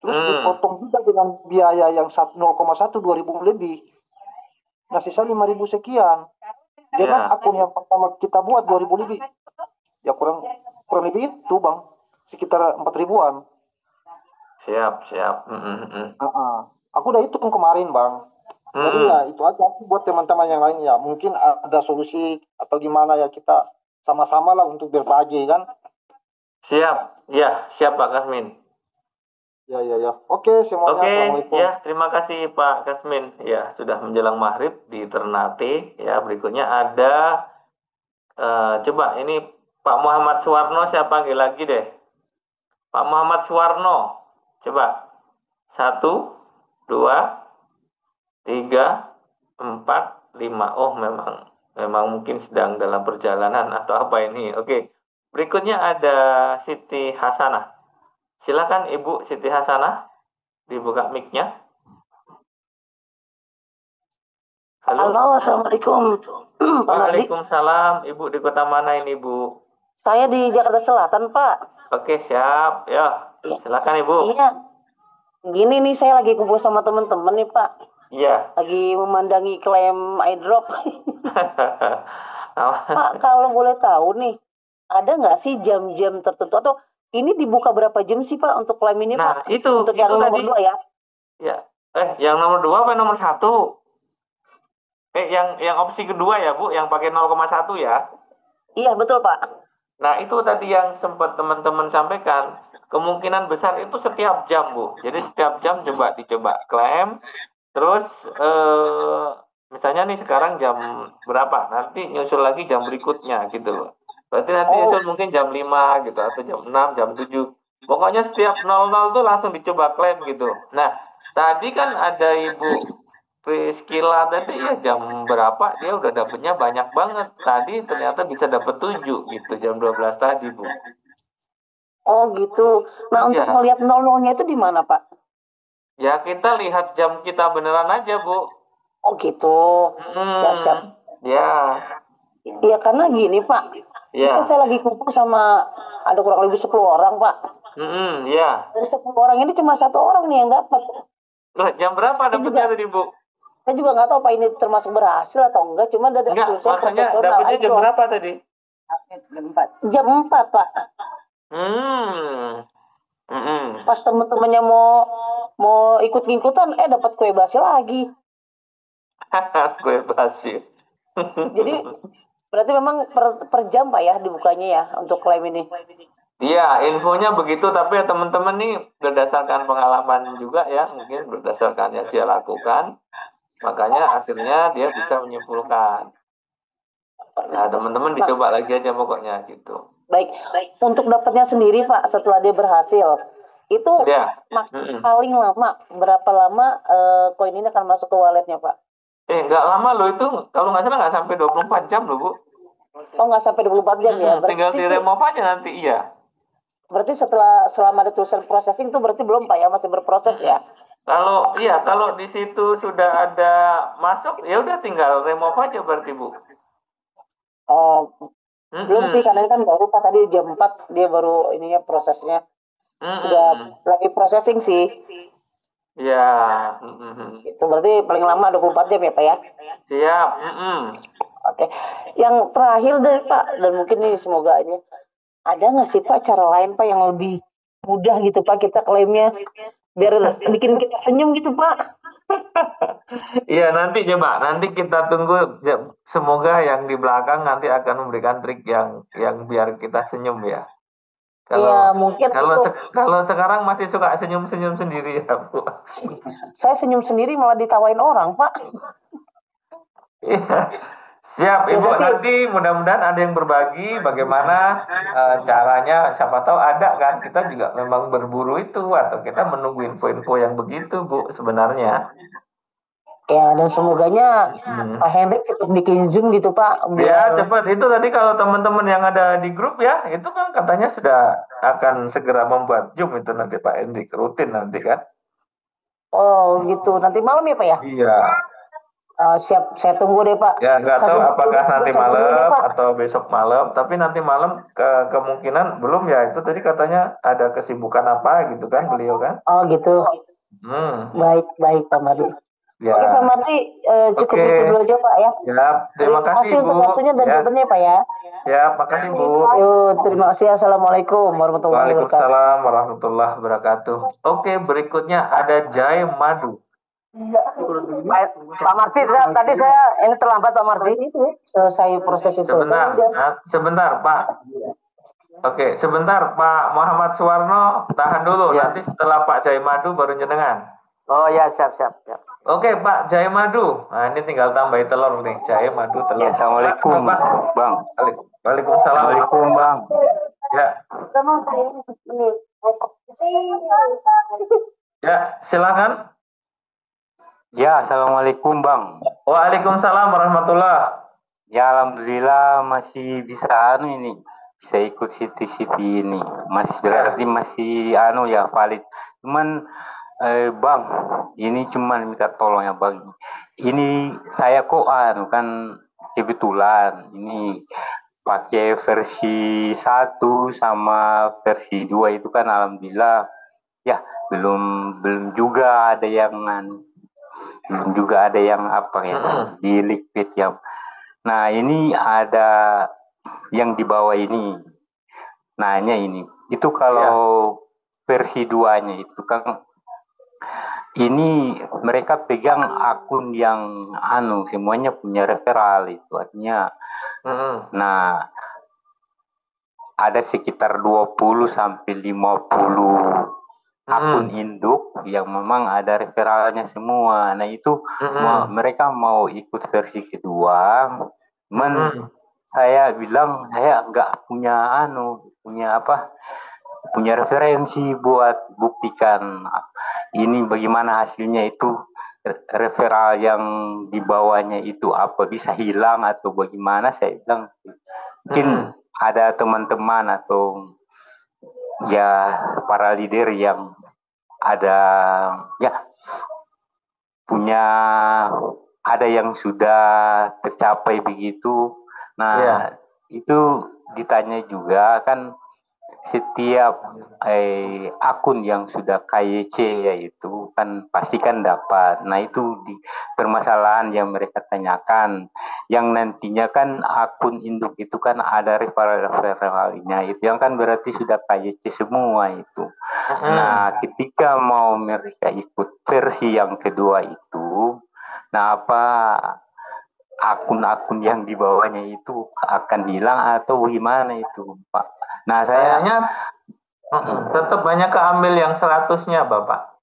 Terus dipotong juga dengan biaya yang 0,1 2.000 lebih. Nah sisa 5.000 sekian. Dengan akun yang pertama kita buat 2.000 lebih. Ya kurang lebih itu bang. Sekitar 4.000-an. Siap. Aku udah hitung kemarin bang. Jadi ya itu aja buat teman-teman yang lain ya. Mungkin ada solusi atau gimana ya, kita sama-sama lah untuk berbagi kan. Siap. Ya, siap Pak Kasmin. Ya. Oke, semuanya. Assalamualaikum. Ya, terima kasih Pak Kasmin. Ya, sudah menjelang maghrib di Ternate. Ya, berikutnya ada coba ini Pak Muhammad Suwarno, saya panggil lagi deh. Pak Muhammad Suwarno. Coba. 1, 2, 3, 4, 5. Oh, memang mungkin sedang dalam perjalanan atau apa ini. Oke. Berikutnya ada Siti Hasanah. Silakan Ibu Siti Hasanah, dibuka mic-nya. Halo, Assalamualaikum. Waalaikumsalam. Ibu di kota mana ini, Bu? Saya di Jakarta Selatan, Pak. Oke, siap. Ya, silakan Ibu. Iya. Gini nih, saya lagi kumpul sama teman-teman nih, Pak. Iya. Lagi memandangi klaim iDrop. Pak, kalau boleh tahu nih, ada nggak sih jam-jam tertentu atau ini dibuka berapa jam sih Pak untuk klaim ini Pak? Itu untuk yang nomor 2 ya? Ya. Yang nomor 2 apa nomor 1? Yang opsi kedua ya Bu, yang pakai 0,1 ya? Iya betul Pak. Nah itu tadi yang sempat teman-teman sampaikan, kemungkinan besar itu setiap jam Bu. Jadi setiap jam dicoba klaim, terus misalnya nih sekarang jam berapa, nanti nyusul lagi jam berikutnya gitu loh. Berarti nanti nyusul mungkin jam 5 gitu, atau jam 6, jam 7. Pokoknya setiap 00 tuh langsung dicoba klaim gitu. Nah, tadi kan ada Ibu Priscila tadi ya jam berapa dia udah dapetnya banyak banget. Tadi ternyata bisa dapet 7 gitu, jam 12 tadi Bu. Oh gitu. Nah untuk melihat 00-nya itu di mana Pak? Ya kita lihat jam kita beneran aja Bu. Oh gitu. Siap-siap. Ya. Ya karena gini Pak. Ya. Kan saya lagi kumpul sama ada kurang lebih 10 orang Pak. Ya. Dari 10 orang ini cuma 1 orang nih yang dapat. Loh, jam berapa dapetnya tadi Bu? Saya juga nggak tahu Pak ini termasuk berhasil atau enggak. Cuma ada maksudnya dapetnya jam berapa tadi? Jam 4 Pak. Pas temen-temennya mau ikut-ikutan, dapat kue basi lagi. Kue basi. Jadi berarti memang per jam Pak ya dibukanya ya untuk klaim ini. Iya, infonya begitu, tapi ya teman-teman nih berdasarkan pengalaman juga ya, mungkin berdasarkan yang dia lakukan, makanya akhirnya dia bisa menyimpulkan. Nah, teman-teman dicoba lagi aja pokoknya gitu. Baik, untuk dapatnya sendiri Pak setelah dia berhasil, itu paling lama, berapa lama koin ini akan masuk ke walletnya Pak? Nggak lama loh itu, kalau nggak salah nggak sampai 24 jam loh Bu. Oh nggak sampai 24 jam ya? Tinggal di remove aja nanti, iya. Berarti selama ada tulisan processing itu berarti belum Pak ya, masih berproses ya? Kalau di situ sudah ada masuk, ya udah tinggal remove aja berarti Bu. Oh, belum sih, karena ini kan baru Pak, tadi jam 4 dia baru ininya prosesnya. Sudah lagi processing sih. Ya. Itu berarti paling lama 24 jam ya Pak ya? Siap. Oke. Yang terakhir dari Pak, dan mungkin ini semoga aja, ada nggak sih Pak cara lain Pak yang lebih mudah gitu Pak kita klaimnya, biar bikin kita senyum gitu Pak? Iya, nanti kita tunggu, semoga yang di belakang nanti akan memberikan trik yang biar kita senyum ya. Kalau sekarang masih suka senyum-senyum sendiri ya Bu. Saya senyum sendiri malah ditawain orang Pak. Iya. Siap Ibu, nanti mudah-mudahan ada yang berbagi bagaimana caranya, siapa tahu ada kan, kita juga memang berburu itu atau kita menunggu info-info yang begitu Bu sebenarnya. Ya, dan semoganya Pak Hendrik cepat bikin Zoom gitu Pak. Ya cepat, itu tadi kalau teman-teman yang ada di grup ya, itu kan katanya sudah akan segera membuat Zoom itu nanti Pak Hendrik, rutin nanti kan. Oh gitu, nanti malam ya Pak ya? Iya. Siap, saya tunggu deh Pak. Ya nggak tahu apakah nanti malam atau besok malam, tapi nanti malam kemungkinan belum ya, itu tadi katanya ada kesibukan apa gitu kan beliau kan. Oh gitu. Baik Pak Mardi. Ya. Oke Pak Mardi, cukup itu dulu aja Pak ya. Ya, terima kasih Bu. Untuk waktunya dan jawabannya Pak ya. Ya, makasih Bu. Terima kasih. Assalamualaikum warahmatullahi wabarakatuh. Waalaikumsalam warahmatullahi wabarakatuh. Oke, berikutnya ada Jai Madu. Pak Marti, tadi saya ini terlambat Pak Marti. Saya prosesi sebentar Pak. Oke, sebentar Pak Muhammad Suwarno, tahan dulu. Nanti setelah Pak Jai Madu baru jenengan. Oh ya, siap. Oke Pak Jai Madu. Nah ini tinggal tambahin telur nih, Jai Madu telur. Ya, Assalamualaikum Bang. Waalaikumsalam. Assalamualaikum Bang. Ya. Ya, silakan. Ya, Assalamualaikum Bang. Waalaikumsalam warahmatullah. Ya, alhamdulillah masih bisa ini. Bisa ikut CTCP ini. Berarti masih ya valid. Cuman Bang, ini cuman minta tolong ya Bang. Ini saya kok kan kebetulan ini pakai versi 1 sama versi 2 itu kan alhamdulillah ya belum juga ada yang apa ya di liquid ya. Nah, ini ada yang di bawah ini. Nanya ini. Itu kalau versi 2-nya itu kan ini mereka pegang akun yang semuanya punya referral itu artinya. Nah, ada sekitar 20 sampai 50 akun induk yang memang ada referralnya semua. Nah, itu mereka mau ikut versi kedua. Saya bilang saya nggak punya referensi buat buktikan ini bagaimana hasilnya, itu referral yang di bawahnya itu apa bisa hilang atau bagaimana. Saya bilang mungkin ada teman-teman atau ya para leader yang ada yang sudah tercapai begitu. Nah, itu ditanya juga kan setiap akun yang sudah KYC yaitu kan pastikan dapat. Nah itu di permasalahan yang mereka tanyakan. Yang nantinya kan akun induk itu kan ada referralnya itu yang kan berarti sudah KYC semua itu. Nah ketika mau mereka ikut versi yang kedua itu, nah apa akun-akun yang di bawahnya itu akan hilang atau gimana itu Pak? Nah saya Kayaknya tetap banyak keambil yang 100-nya Bapak.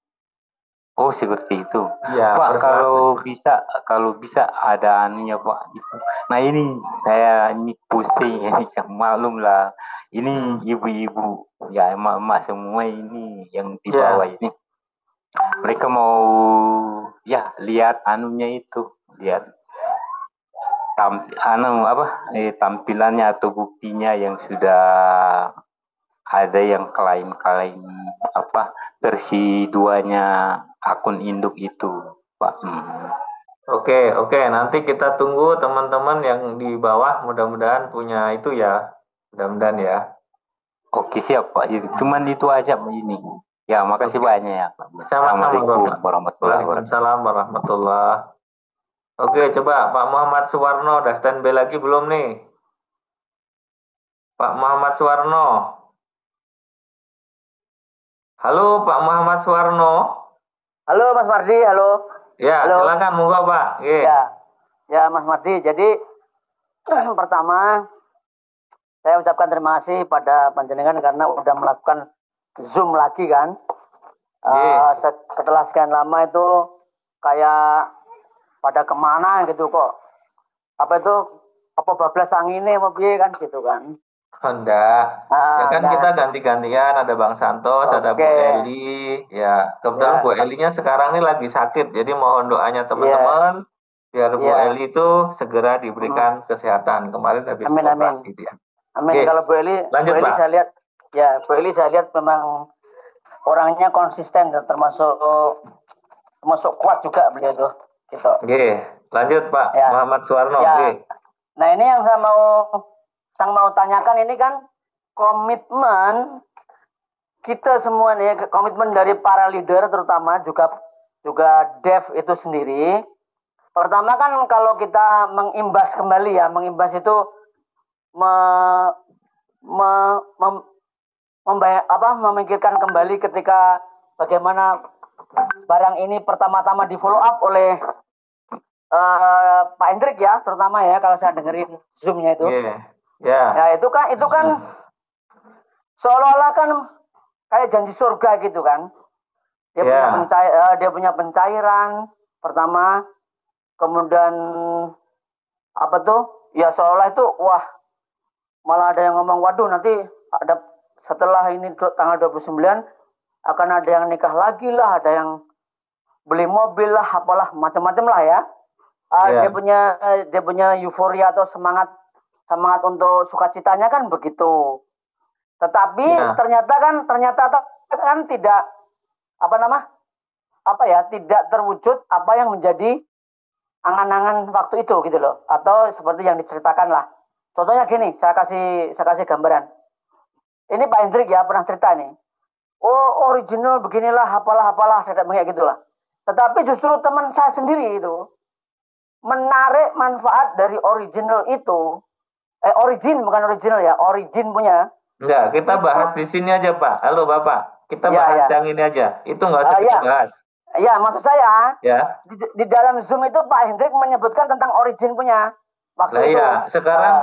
Oh seperti itu. Ya, Pak per 100. kalau bisa ada anunya Pak. Nah ini saya ini pusing ini maklum lah. Ini ibu-ibu ya emak-emak semua ini yang di bawah ini. Mereka mau ya lihat anunya itu, lihat tampilannya atau buktinya yang sudah ada yang klaim-klaim versi 2-nya akun induk itu, Pak. Oke, nanti kita tunggu teman-teman yang di bawah mudah-mudahan punya itu ya. Mudah-mudahan ya. Oke, siap Pak. Cuman itu aja ini. Ya, makasih banyak ya. Assalamualaikum warahmatullahi wabarakatuh. Waalaikumsalam warahmatullahi. Oke, coba Pak Muhammad Suwarno udah standby lagi belum nih? Pak Muhammad Suwarno. Halo Pak Muhammad Suwarno. Halo Mas Mardi, halo. Ya, halo. Silakan monggo Pak. Ya Mas Mardi. Jadi pertama saya ucapkan terima kasih pada panjenengan karena udah melakukan Zoom lagi kan. Setelah sekian lama itu kayak pada kemana gitu kok. Apa itu? Apa bablas anginnya apa piye kan gitu kan. Enggak. Ya kan kita ganti-gantian, ada Bang Santos, ada Bu Eli. Ya, kebetulan Bu Elinya sekarang ini lagi sakit. Jadi mohon doanya teman-teman biar Bu Eli itu segera diberikan kesehatan. Kemarin habis operasi dia. Amin. Kalau Bu Eli, lanjut, Bu Eli saya lihat Bu Eli saya lihat memang orangnya konsisten dan termasuk kuat juga beliau tuh. Gitu. Lanjut Pak Muhammad Suwarno. Nah ini yang saya mau tanyakan ini kan komitmen kita semua nih, komitmen dari para leader terutama juga Dev itu sendiri. Pertama kan kalau kita mengimbas kembali mengimbas itu memikirkan kembali ketika bagaimana barang ini pertama-tama di follow up oleh Pak Hendrik ya, terutama ya kalau saya dengerin Zoom-nya itu. Ya itu kan seolah-olah kan kayak janji surga gitu kan. Dia punya pencairan pertama, kemudian apa tuh? Ya seolah itu wah malah ada yang ngomong waduh nanti ada setelah ini tanggal 29 akan ada yang nikah lagi lah, ada yang beli mobil lah, apalah macam-macam lah ya. Dia punya euforia atau semangat untuk sukacitanya kan begitu. Tetapi ternyata kan tidak tidak terwujud apa yang menjadi angan-angan waktu itu gitu loh, atau seperti yang diceritakan lah. Contohnya gini, saya kasih gambaran. Ini Pak Hendrik ya pernah cerita nih. Oh original beginilah, apalah kayak gitulah. Tetapi justru teman saya sendiri itu menarik manfaat dari original itu. Origin bukan original ya, origin punya. Enggak, kita bahas di sini aja Pak. Halo Bapak, kita bahas yang ini aja. Itu nggak usah kita bahas. Iya, maksud saya di dalam Zoom itu Pak Hendrik menyebutkan tentang origin punya waktu itu.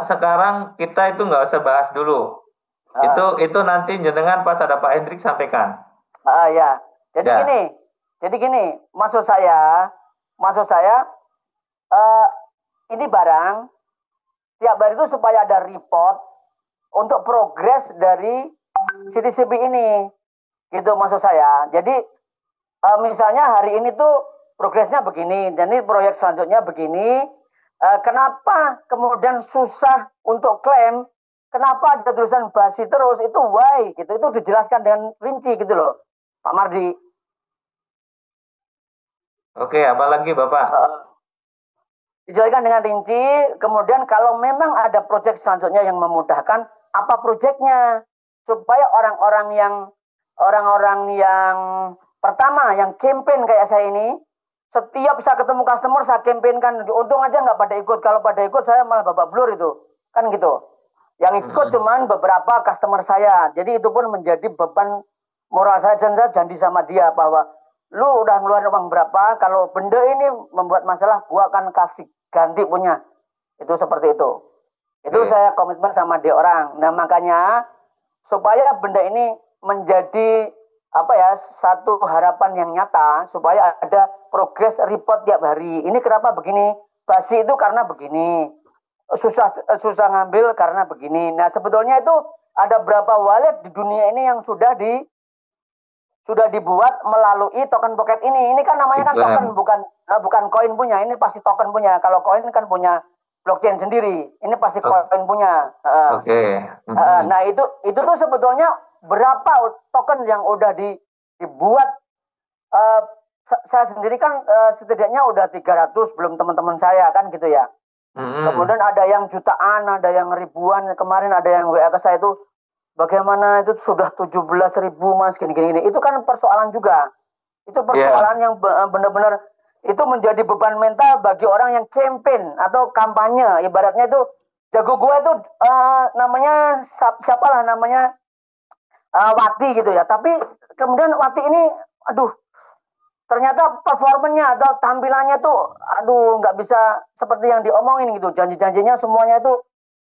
Sekarang kita itu nggak usah bahas dulu. Itu nanti jenengan pas ada Pak Hendrik sampaikan. Jadi gini, maksud saya ini barang tiap hari itu supaya ada report untuk progres dari CTCP ini, gitu maksud saya. Jadi misalnya hari ini tuh progresnya begini, jadi proyek selanjutnya begini. Kenapa kemudian susah untuk klaim? Kenapa ada tulisan basi terus? Itu why? Gitu. Itu dijelaskan dengan rinci gitu loh, Pak Mardi. Oke, apalagi Bapak? Dijelaskan dengan rinci. Kemudian kalau memang ada proyek selanjutnya yang memudahkan, apa proyeknya? supaya orang-orang yang pertama yang campaign kayak saya ini, setiap saya ketemu customer saya campaign kan, untung aja nggak pada ikut. Kalau pada ikut saya malah babak belur itu, kan gitu. Yang ikut cuman beberapa customer saya. Jadi itu pun menjadi beban moral saya, dan saya janji sama dia bahwa lu udah ngeluarin uang berapa, kalau benda ini membuat masalah gua akan kasih ganti punya. Itu seperti itu. Itu saya komitmen sama dia orang. Nah, makanya supaya benda ini menjadi satu harapan yang nyata, supaya ada progress report tiap hari. Ini kenapa begini? Basi itu karena begini. Susah ngambil karena begini. Nah, sebetulnya itu ada berapa wallet di dunia ini yang sudah dibuat melalui token pocket ini. Ini kan namanya kan token, bukan koin punya. Ini pasti token punya. Kalau koin kan punya blockchain sendiri. Ini pasti koin punya. Nah, itu tuh sebetulnya berapa token yang udah dibuat. Saya sendiri kan setidaknya udah 300, belum teman-teman saya kan gitu ya. Kemudian ada yang jutaan, ada yang ribuan. Kemarin ada yang WA ke saya itu, bagaimana itu sudah 17.000 mas, gini-gini. Itu kan persoalan juga. Itu persoalan yang benar-benar itu menjadi beban mental bagi orang yang campaign atau kampanye. Ibaratnya itu jago gue itu namanya siapalah namanya Wati gitu ya. Tapi kemudian Wati ini, ternyata performanya atau tampilannya tuh, nggak bisa seperti yang diomongin gitu. Janji-janjinya semuanya itu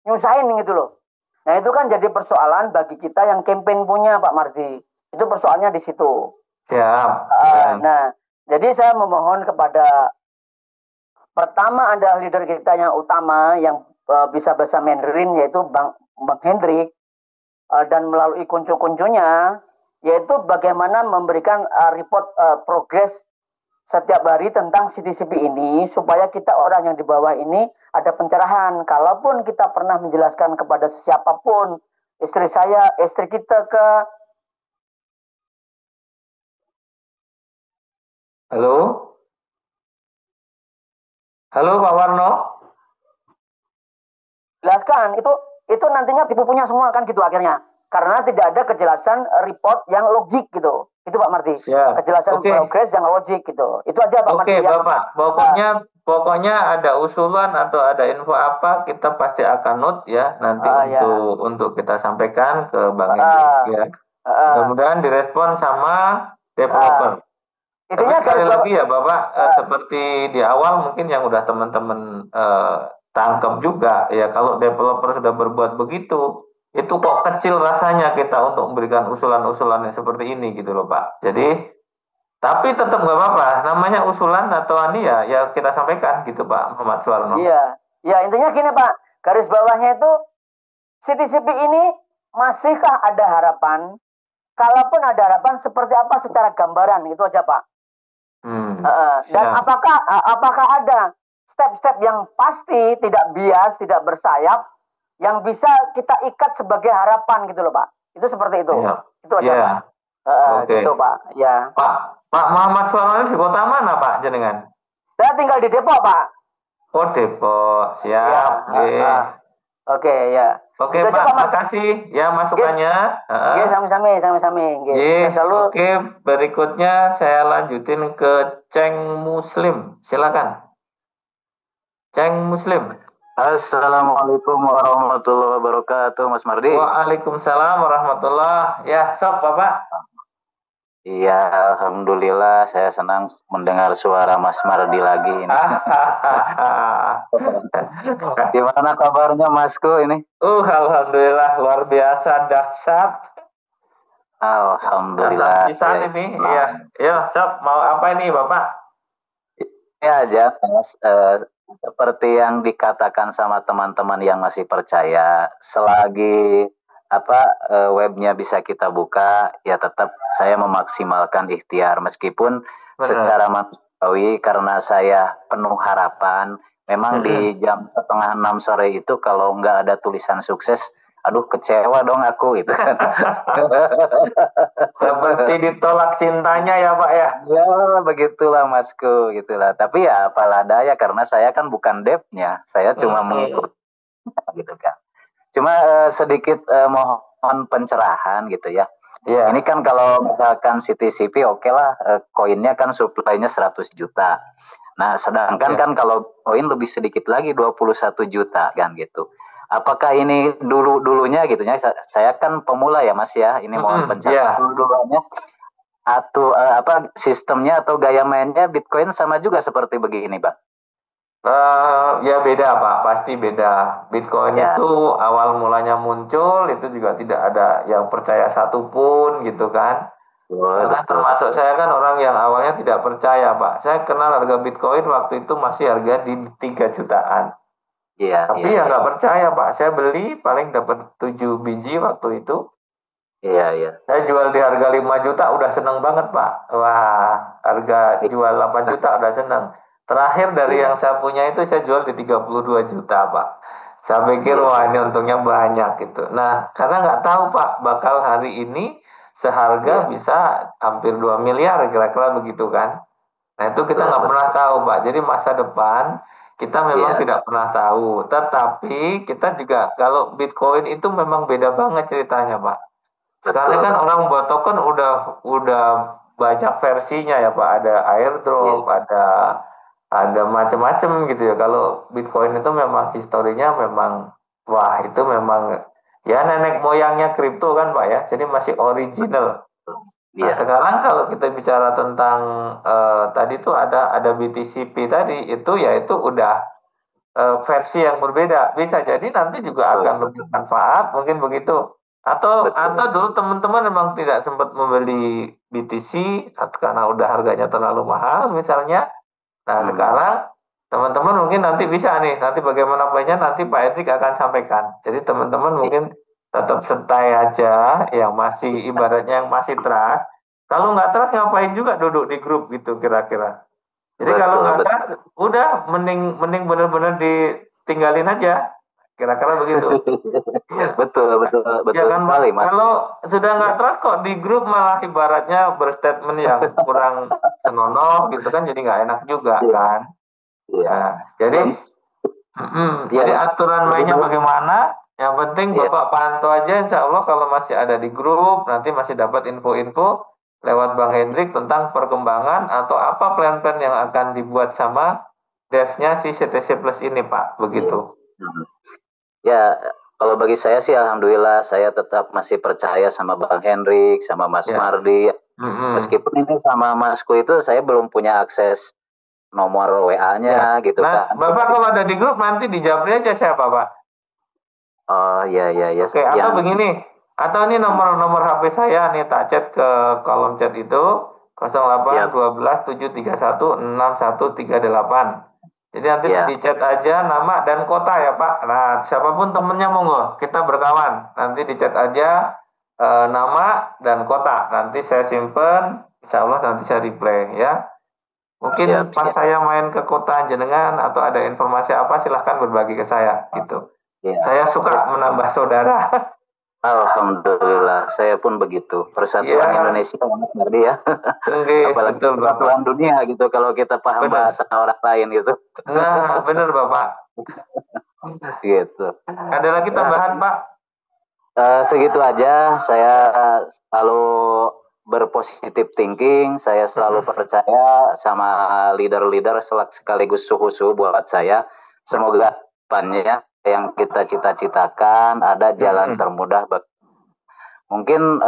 nyusahin gitu loh. Nah, itu kan jadi persoalan bagi kita yang campaign punya, Pak Mardi. Itu persoalannya di situ. Nah, jadi saya memohon kepada, pertama ada leader kita yang utama yang bisa bahasa Mandarin, yaitu Bang Hendrik, dan melalui kuncu-kuncunya, yaitu bagaimana memberikan report progress setiap hari tentang CTCP ini, supaya kita orang yang di bawah ini ada pencerahan. Kalaupun kita pernah menjelaskan kepada siapapun, istri saya, istri kita ke... Halo Pak Warno. Jelaskan, itu nantinya tipu punya semua kan gitu akhirnya. Karena tidak ada kejelasan report yang logik gitu. Itu Pak Marti. Kejelasan progress yang logik gitu. Itu aja Pak Marti. Bapak. Pokoknya ada usulan atau ada info apa, kita pasti akan note ya nanti untuk kita sampaikan ke Bang Hendrik ya. Mudah-mudahan direspon sama developer. Tapi sekali lagi ya Bapak, seperti di awal mungkin yang udah teman-teman tangkap juga ya, kalau developer sudah berbuat begitu, itu kok kecil rasanya kita untuk memberikan usulan-usulan yang seperti ini gitu loh Pak. Jadi, tapi tetap nggak apa-apa, namanya usulan atau ya kita sampaikan gitu Pak Muhammad Suwarno. Iya, intinya gini Pak, garis bawahnya itu CTCP ini masihkah ada harapan? Kalaupun ada harapan, seperti apa secara gambaran, itu aja Pak. Dan apakah ada step-step yang pasti, tidak bias, tidak bersayap, yang bisa kita ikat sebagai harapan gitu loh Pak. Itu seperti itu. Itu aja Pak. Gitu Pak. Ya. Pak Muhammad Suwarno di kota mana Pak jenengan? Saya tinggal di Depok Pak. Oh Depok, siap. Oke ya. Oke Pak, makasih ya masukannya. Oke, sami-sami. Oke, berikutnya saya lanjutin ke Ceng Muslim. Silakan. Ceng Muslim. Assalamualaikum warahmatullahi wabarakatuh, Mas Mardi. Waalaikumsalam warahmatullahi. Ya, sok Bapak. Iya, alhamdulillah saya senang mendengar suara Mas Mardi lagi ini. Gimana kabarnya Masku ini? Alhamdulillah luar biasa dahsyat. Alhamdulillah. Bisa ini, iya. Ya, sok mau apa ini Bapak? Ya aja, Mas. Seperti yang dikatakan sama teman-teman yang masih percaya, selagi webnya bisa kita buka, ya tetap saya memaksimalkan ikhtiar meskipun secara manusiawi karena saya penuh harapan. Memang di jam 5:30 sore itu kalau nggak ada tulisan sukses, aduh kecewa dong aku itu kan. Seperti ditolak cintanya ya Pak ya. Ya begitulah Masku, gitulah. Tapi ya apalah daya karena saya kan bukan devnya, saya cuma mengikut gitu kan. Cuma sedikit mohon mohon pencerahan gitu ya. Ini kan kalau misalkan CTCP oke lah, koinnya kan supply-nya 100 juta. Nah, sedangkan kan kalau koin lebih sedikit lagi 21 juta kan gitu. Apakah ini dulunya gitu ya? Saya kan pemula ya Mas ya. Ini mohon pencerahan dulunya. Atau sistemnya atau gaya mainnya Bitcoin sama juga seperti begini, Bang? Ya beda Pak, pasti beda. Bitcoin itu awal mulanya muncul itu juga tidak ada yang percaya satupun gitu kan. Karena termasuk saya kan orang yang awalnya tidak percaya Pak. Saya kenal harga Bitcoin waktu itu masih harga di 3 jutaan. Tapi ya nggak percaya Pak. Saya beli paling dapat 7 biji waktu itu. Saya jual di harga 5 juta udah seneng banget Pak. Wah, harga jual 8 juta udah seneng. Terakhir dari yang saya punya itu saya jual di 32 juta Pak. Saya pikir wah ini untungnya banyak gitu. Nah, karena nggak tahu Pak, bakal hari ini seharga bisa hampir 2 miliar kira-kira begitu kan. Nah, itu kita nggak pernah tahu Pak. Jadi masa depan kita memang tidak pernah tahu. Tetapi kita juga kalau Bitcoin itu memang beda banget ceritanya Pak. Sekarang kan orang buat token udah banyak versinya ya Pak. Ada airdrop, ada macam-macam gitu ya. Kalau Bitcoin itu memang historinya memang wah itu memang ya nenek moyangnya kripto kan Pak ya. Jadi masih original. Nah, sekarang kalau kita bicara tentang tadi tuh ada BTCP tadi itu ya itu udah versi yang berbeda. Bisa jadi nanti juga akan lebih manfaat mungkin begitu. Atau dulu teman-teman memang tidak sempat membeli BTC atau karena udah harganya terlalu mahal misalnya. Nah, sekarang teman-teman mungkin nanti bisa nih, nanti bagaimana plannya nanti Pak Edrik akan sampaikan. Jadi teman-teman mungkin tetap stay aja yang masih ibaratnya yang masih trust. Kalau nggak trust ngapain juga duduk di grup gitu kira-kira. Jadi kalau nggak trust udah mending benar-benar ditinggalin aja. Kira-kira begitu. Betul Ya kan, sekali, Mas. kalau sudah nggak trust kok di grup malah ibaratnya berstatement yang kurang senonoh gitu kan jadi nggak enak juga kan. Nah, jadi aturan mainnya bagaimana? Yang penting Bapak pantau aja insya Allah kalau masih ada di grup nanti masih dapat info-info lewat Bang Hendrik tentang perkembangan atau apa plan-plan yang akan dibuat sama devnya si CTC Plus ini Pak, begitu. Ya, kalau bagi saya sih alhamdulillah saya tetap masih percaya sama Bang Hendrik, sama Mas Mardi. Meskipun ini sama Masku itu saya belum punya akses nomor WA-nya gitu kan. Bapak kalau ada di grup nanti dijawabnya aja siapa Pak? Oh iya. Oke, atau begini, atau ini nomor HP saya nih tak chat ke kolom chat itu 08 12 731 6138. Jadi nanti di chat aja nama dan kota ya Pak. Nah, siapapun temennya monggo kita berkawan. Nanti di chat aja nama dan kota. Nanti saya simpen, insya Allah nanti saya reply ya. Mungkin pas saya main ke kota jenengan atau ada informasi apa silahkan berbagi ke saya gitu. Saya suka menambah saudara. Alhamdulillah, saya pun begitu. Persatuan Indonesia, Mas Mardi ya. Apalagi persatuan dunia gitu kalau kita paham bahasa orang lain gitu. Nah, benar Bapak. Gitu. Ada lagi tambahan Pak? Segitu aja. Saya selalu berpositif thinking. Saya selalu percaya sama leader-leader sekaligus suhu-suhu buat saya. Semoga depannya yang kita cita-citakan ada jalan termudah. Mungkin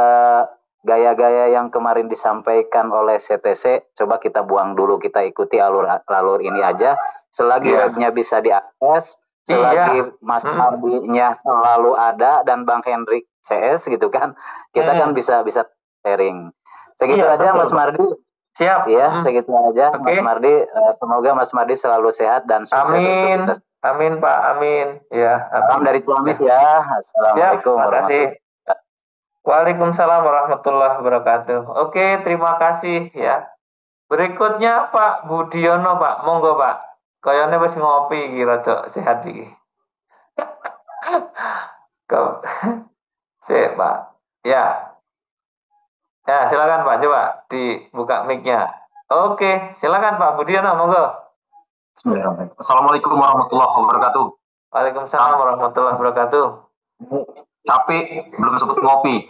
gaya-gaya yang kemarin disampaikan oleh CTC coba kita buang dulu, kita ikuti alur ini aja selagi webnya bisa diakses, selagi Mas Mardi-nya selalu ada dan Bang Hendrik CS gitu kan, kita kan bisa sharing. Segitu aja Mas Mardi. Siap. Ya, segitu aja Mas Mardi. Semoga Mas Mardi selalu sehat dan sukses. Amin. Amin Pak, amin. Ya, salam dari Ciamis ya. Assalamualaikum warahmatullahi wabarakatuh. Waalaikumsalam warahmatullahi wabarakatuh. Oke, terima kasih ya. Berikutnya Pak Budiono Pak, monggo Pak. Kayaknya wis ngopi kira tuh sehat iki. Sip Pak. Ya. Ya, silakan Pak, coba dibuka mic-nya. Oke, silakan Pak Budiono, monggo. Assalamualaikum warahmatullahi wabarakatuh. Waalaikumsalam warahmatullahi wabarakatuh. capek, belum sempat ngopi.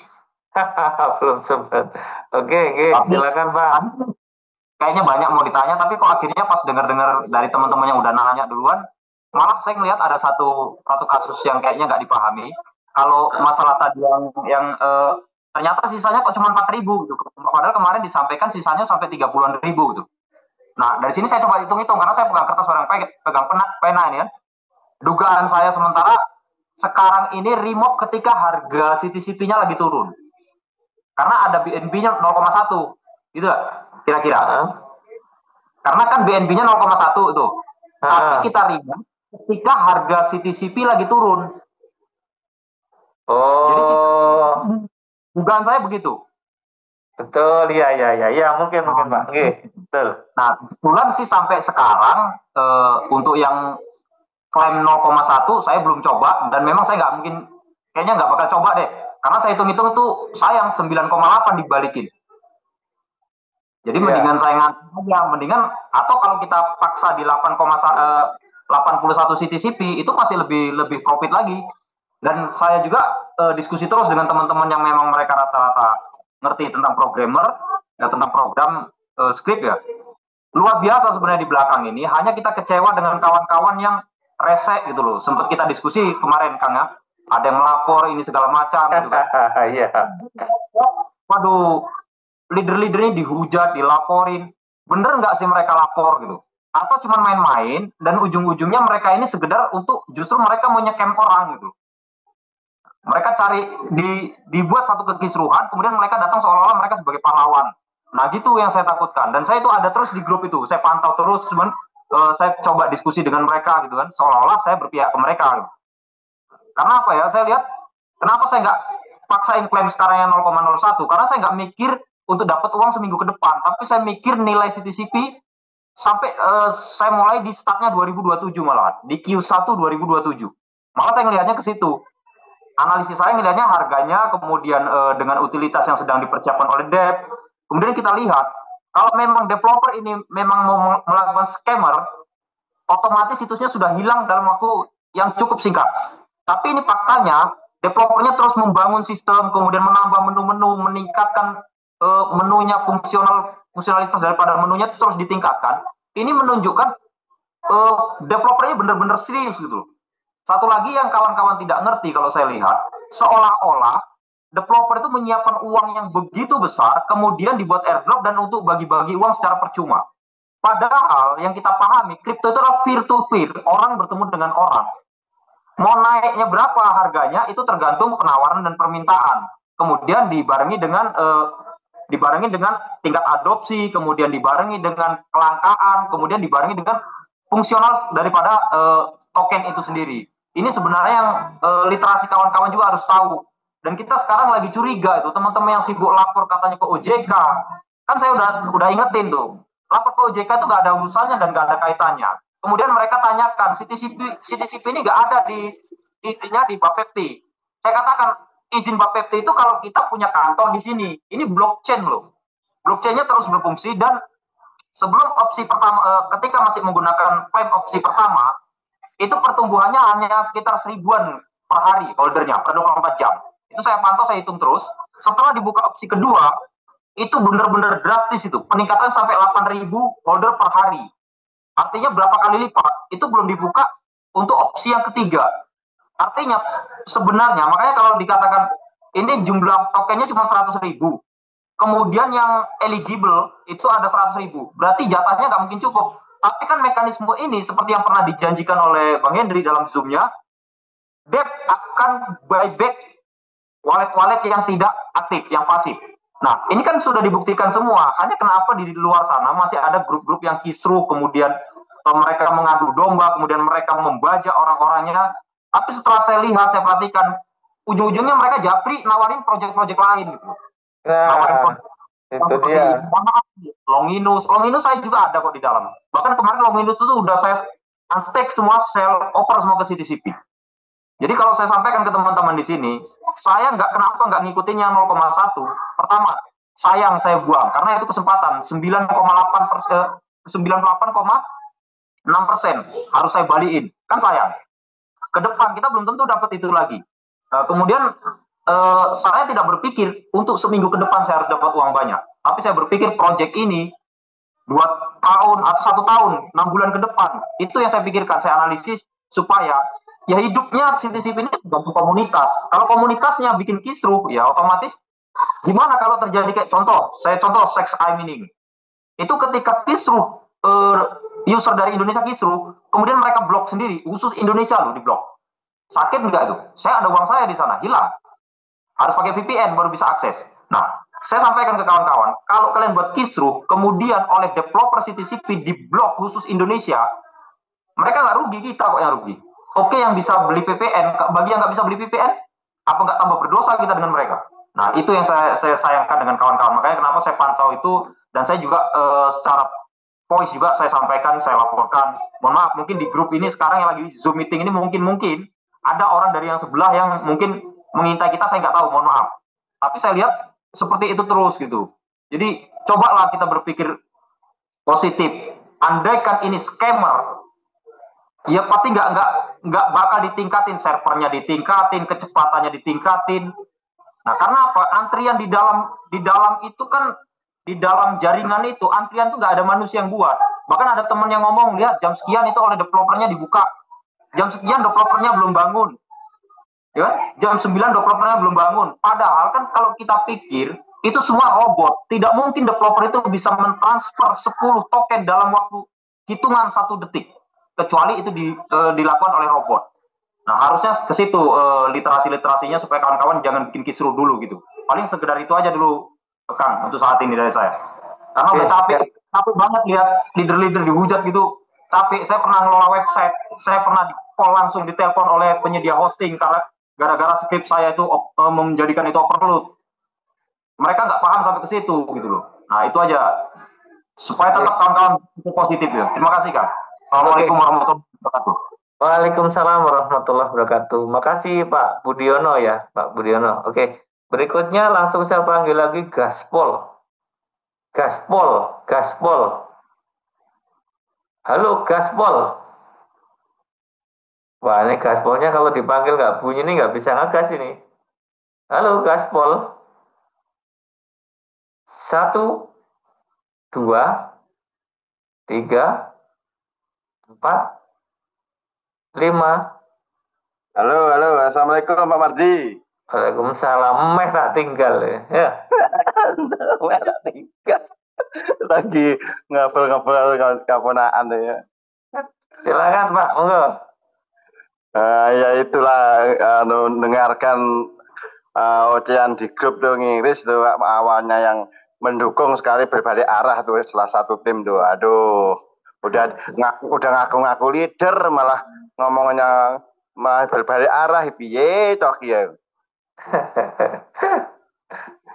Belum sempat. Oke, silakan Pak. Kayaknya banyak mau ditanya, tapi kok akhirnya pas dengar-dengar dari teman-teman yang udah nanya duluan, malah saya ngelihat ada satu kasus yang kayaknya nggak dipahami. Kalau masalah tadi yang ternyata sisanya kok cuma 4.000 gitu. Padahal kemarin disampaikan sisanya sampai 30-an ribu gitu. Nah, dari sini saya coba hitung-hitung karena saya pegang kertas pegang pena ini kan. Dugaan saya sementara sekarang ini remote ketika harga CTCP-nya lagi turun. Karena ada BNB-nya 0,1. Gitu lah, kira-kira. Karena kan BNB-nya 0,1 itu. Tapi kita remote ketika harga CTCP lagi turun. Jadi dugaan saya begitu. Betul, ya, mungkin Pak. Betul. Nah, kebetulan sih sampai sekarang untuk yang klaim 0,1 saya belum coba dan memang saya nggak mungkin, kayaknya nggak bakal coba deh. Karena saya hitung-hitung itu sayang 9,8 dibalikin. Jadi mendingan saya ngantuk aja, mendingan atau kalau kita paksa di 81 CTCP itu masih lebih profit lagi. Dan saya juga diskusi terus dengan teman-teman yang memang mereka rata-rata ngerti tentang programmer, ya tentang program script ya. Luar biasa sebenarnya di belakang ini, hanya kita kecewa dengan kawan-kawan yang rese gitu loh. Sempat kita diskusi kemarin Kang ya, ada yang melapor ini segala macam gitu kan. Iya. Waduh, leader-leadernya dihujat, dilaporin. Bener nggak sih mereka lapor gitu? Atau cuma main-main dan ujung-ujungnya mereka ini sekedar untuk justru mereka mau nyekem orang gitu. Mereka cari dibuat satu kekisruhan, kemudian mereka datang seolah-olah mereka sebagai pahlawan. Nah gitu yang saya takutkan. Dan saya itu ada terus di grup itu, saya pantau terus, cuman saya coba diskusi dengan mereka gitu kan, seolah-olah saya berpihak ke mereka. Gitu. Karena apa ya? Saya lihat kenapa saya nggak paksain klaim sekarang yang 0,01? Karena saya nggak mikir untuk dapat uang seminggu ke depan, tapi saya mikir nilai CTCP sampai saya mulai di startnya 2027 malah di Q1 2027. Malah saya ngelihatnya ke situ. Analisis saya ngelihatnya harganya, kemudian dengan utilitas yang sedang dipersiapkan oleh dev. Kemudian kita lihat, kalau memang developer ini memang mau melakukan scammer, otomatis situsnya sudah hilang dalam waktu yang cukup singkat. Tapi ini faktanya, developernya terus membangun sistem, kemudian menambah menu-menu, meningkatkan menunya, fungsionalitas daripada menunya itu terus ditingkatkan. Ini menunjukkan developernya benar-benar serius gitu. Satu lagi yang kawan-kawan tidak ngerti kalau saya lihat, seolah-olah developer itu menyiapkan uang yang begitu besar, kemudian dibuat airdrop dan untuk bagi-bagi uang secara percuma. Padahal yang kita pahami, kripto itu adalah peer-to-peer, orang bertemu dengan orang. Mau naiknya berapa harganya, itu tergantung penawaran dan permintaan. Kemudian dibarengi dengan tingkat adopsi, kemudian dibarengi dengan kelangkaan, kemudian dibarengi dengan fungsional daripada token itu sendiri. Ini sebenarnya yang literasi kawan-kawan juga harus tahu. Dan kita sekarang lagi curiga itu teman-teman yang sibuk lapor katanya ke OJK. Kan saya udah ingetin tuh, lapor ke OJK itu nggak ada urusannya dan nggak ada kaitannya. Kemudian mereka tanyakan CTCP ini nggak ada di izinnya di Bapepti. Saya katakan izin Bapepti itu kalau kita punya kantor di sini. Ini blockchain loh. Blockchainnya terus berfungsi dan sebelum opsi pertama, ketika masih menggunakan klaim opsi pertama, itu pertumbuhannya hanya sekitar 1.000-an per hari holdernya per 24 jam. Itu saya pantau, saya hitung terus. Setelah dibuka opsi kedua, itu benar-benar drastis itu. Peningkatan sampai 8.000 holder per hari. Artinya berapa kali lipat? Itu belum dibuka untuk opsi yang ketiga. Artinya sebenarnya, makanya kalau dikatakan ini jumlah tokennya cuma 100.000. Kemudian yang eligible itu ada 100.000. Berarti jatahnya nggak mungkin cukup. Tapi kan mekanisme ini seperti yang pernah dijanjikan oleh Bang Hendri dalam Zoom-nya, dev akan buyback wallet-wallet yang tidak aktif, yang pasif. Nah, ini kan sudah dibuktikan semua. Hanya kenapa di luar sana masih ada grup-grup yang kisruh, kemudian mereka mengadu domba, kemudian mereka membajak orang-orangnya. Tapi setelah saya lihat, saya perhatikan, ujung-ujungnya mereka japri nawarin proyek-proyek lain gitu. Nawarin itu dia. Longinus saya juga ada kok di dalam. Bahkan kemarin Longinus itu udah saya unstake semua, sell over semua ke CTCP. Jadi kalau saya sampaikan ke teman-teman di sini, saya kenapa nggak ngikutin yang 0,1? Pertama, sayang saya buang karena itu kesempatan 98,6% harus saya balikin. Kan sayang. Ke depan kita belum tentu dapat itu lagi. Kemudian saya tidak berpikir untuk seminggu ke depan saya harus dapat uang banyak, tapi saya berpikir proyek ini 2 tahun atau 1 tahun, 6 bulan ke depan. Itu yang saya pikirkan, saya analisis supaya ya hidupnya CTCP ini tergantung komunitas. Kalau komunitasnya bikin kisruh, ya otomatis gimana kalau terjadi kayak contoh sex mining. Itu ketika kisruh user dari Indonesia kisruh, kemudian mereka blok sendiri, khusus Indonesia loh di blok. Sakit nggak itu? Saya ada uang saya di sana, hilang. Harus pakai VPN baru bisa akses. Nah, saya sampaikan ke kawan-kawan, kalau kalian buat kisruh, kemudian oleh developer CTCP di blok khusus Indonesia, mereka nggak rugi, kita kok yang rugi. Oke, yang bisa beli VPN, bagi yang nggak bisa beli VPN, apa nggak tambah berdosa kita dengan mereka? Nah, itu yang saya sayangkan dengan kawan-kawan. Makanya kenapa saya pantau itu, dan saya juga secara voice juga saya sampaikan, saya laporkan. Mohon maaf, mungkin di grup ini sekarang yang lagi Zoom meeting ini mungkin ada orang dari yang sebelah yang mungkin mengintai kita, saya nggak tahu, mohon maaf. Tapi saya lihat seperti itu terus gitu. Jadi cobalah kita berpikir positif. Andaikan ini scammer, ya pasti nggak bakal ditingkatin, servernya ditingkatin, kecepatannya ditingkatin. Nah, karena apa? Antrian di dalam itu kan, di dalam jaringan itu antrian tuh nggak ada manusia yang buat. Bahkan ada teman yang ngomong, lihat jam sekian itu oleh developernya dibuka, jam sekian developernya belum bangun, ya jam 9 developernya belum bangun. Padahal kan kalau kita pikir itu semua robot, tidak mungkin developer itu bisa mentransfer 10 token dalam waktu hitungan 1 detik, kecuali itu dilakukan oleh robot. Nah, harusnya ke situ literasinya supaya kawan-kawan jangan bikin kisruh dulu gitu. Paling sekedar itu aja dulu, Kang, untuk saat ini dari saya. Karena udah capek banget lihat leader-leader dihujat gitu. Capek, saya pernah ngelola website, saya pernah di-call langsung, ditelepon oleh penyedia hosting karena gara-gara script saya itu menjadikan itu overload. Mereka nggak paham sampai ke situ gitu loh. Nah, itu aja. Supaya tetap kawan-kawan positif ya. Terima kasih, Kang. Assalamualaikum warahmatullahi wabarakatuh. Waalaikumsalam warahmatullahi wabarakatuh. Makasih Pak Budiono ya, Pak Budiono. Oke, berikutnya langsung saya panggil lagi Gaspol. Halo Gaspol. Wah, ini Gaspolnya kalau dipanggil nggak bunyi ini nggak bisa ngegas ini. Halo Gaspol. 1, 2, 3, 4, 5. Halo, assalamualaikum Pak Mardi. Waalaikumsalam. Meh tak tinggal ya. Meh tak tinggal. Lagi ngobrol kaponaan ya. Silakan Pak, monggo. Ya itulah dengarkan ocehan di grup tuh ngiris tuh awalnya yang mendukung sekali berbalik arah tuh salah satu tim tuh. Aduh, udah ngaku-ngaku leader malah ngomongnya malah berbalik arah piye toh ya.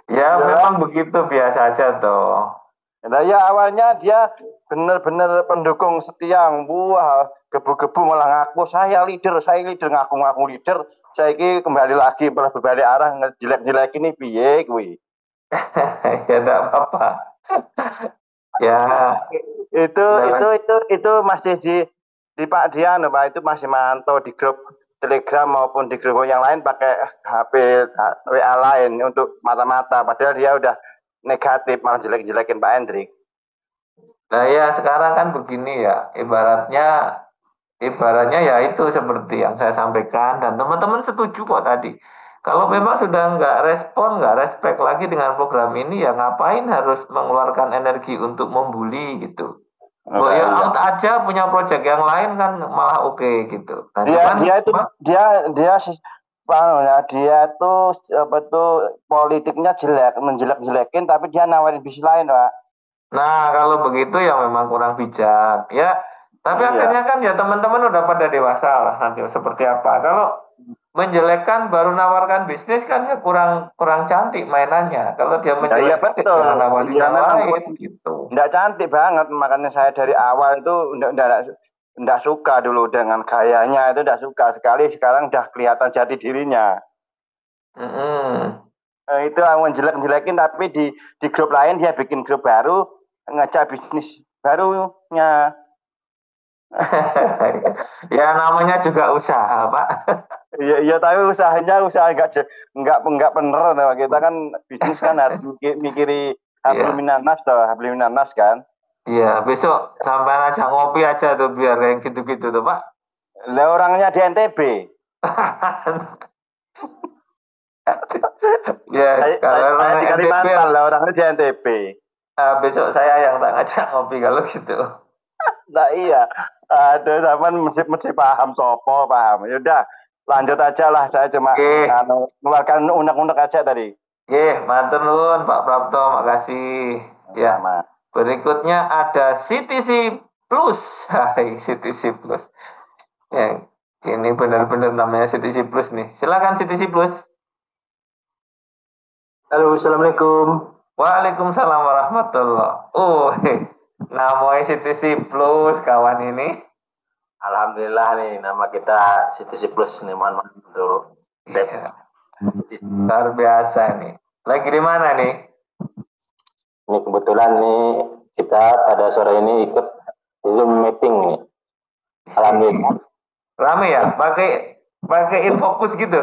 Ya memang begitu, biasa aja toh. Nah, ya awalnya dia benar-benar pendukung setia, wah gebu-gebu malah ngaku saya leader ngaku-ngaku leader. Saya ini kembali lagi malah berbalik arah ngejelek-jelek ini piye kuwi. Ya enggak apa-apa. Ya itu masih di Pak Dian Pak, itu masih mantau di grup Telegram maupun di grup yang lain pakai HP WA lain untuk mata-mata, padahal dia udah negatif malah jelek-jelekin Pak Hendrik. Nah ya sekarang kan begini ya, ibaratnya ya itu seperti yang saya sampaikan dan teman-teman setuju kok tadi. Kalau memang sudah nggak respect lagi dengan program ini, ya ngapain harus mengeluarkan energi untuk membuli gitu. Ya out aja, punya proyek yang lain kan malah oke gitu. Nah, dia tuh politiknya jelek, menjelek-jelekin, tapi dia nawarin bisnis lain, Pak. Nah, kalau begitu ya memang kurang bijak ya. Tapi akhirnya kan ya teman-teman udah pada dewasa lah nanti seperti apa. Kalau menjelekkan baru nawarkan bisnis kan ya kurang cantik mainannya. Kalau dia menjelekkan jangan nawarin yang lain gitu. Nggak cantik banget, makanya saya dari awal itu nggak suka dulu dengan gayanya, itu nggak suka sekali. Sekarang udah kelihatan jati dirinya. Itu menjelek-jelekin, tapi di grup lain dia bikin grup baru, ngajak bisnis barunya. Ya namanya juga usaha Pak. Iya, iya, tapi usahanya usaha nggak bener. Tuh. Kita kan bisnis kan harus mikiri hablum minanas toh, hablum minanas kan. Iya, besok sampai aja ngopi aja tuh biar kayak gitu-gitu tuh Pak. Lah orangnya di NTB. Ya, kalau saya di Kalimantan lah, orangnya di NTB. Besok saya yang tak ngajak ngopi kalau gitu. Nah iya, aduh zaman mesti paham sopo paham. Yaudah, lanjut aja lah. Saya cuma mengeluarkan unek-unek aja tadi. Matur nuwun Pak Prapto, makasih. Ya. Berikutnya ada CTC Plus. Hai, CTC Plus. Ya, ini benar-benar namanya CTC Plus nih. Silakan CTC Plus. Halo, assalamualaikum. Waalaikumsalam warahmatullahi. Namanya CTC Plus kawan ini. Alhamdulillah nih nama kita CTC Plus nih, mohon maaf untuk luar biasa nih. Lagi di mana nih? Ini kebetulan nih kita pada sore ini ikut Zoom meeting nih. Alhamdulillah. Rame ya? Pakai infocus gitu?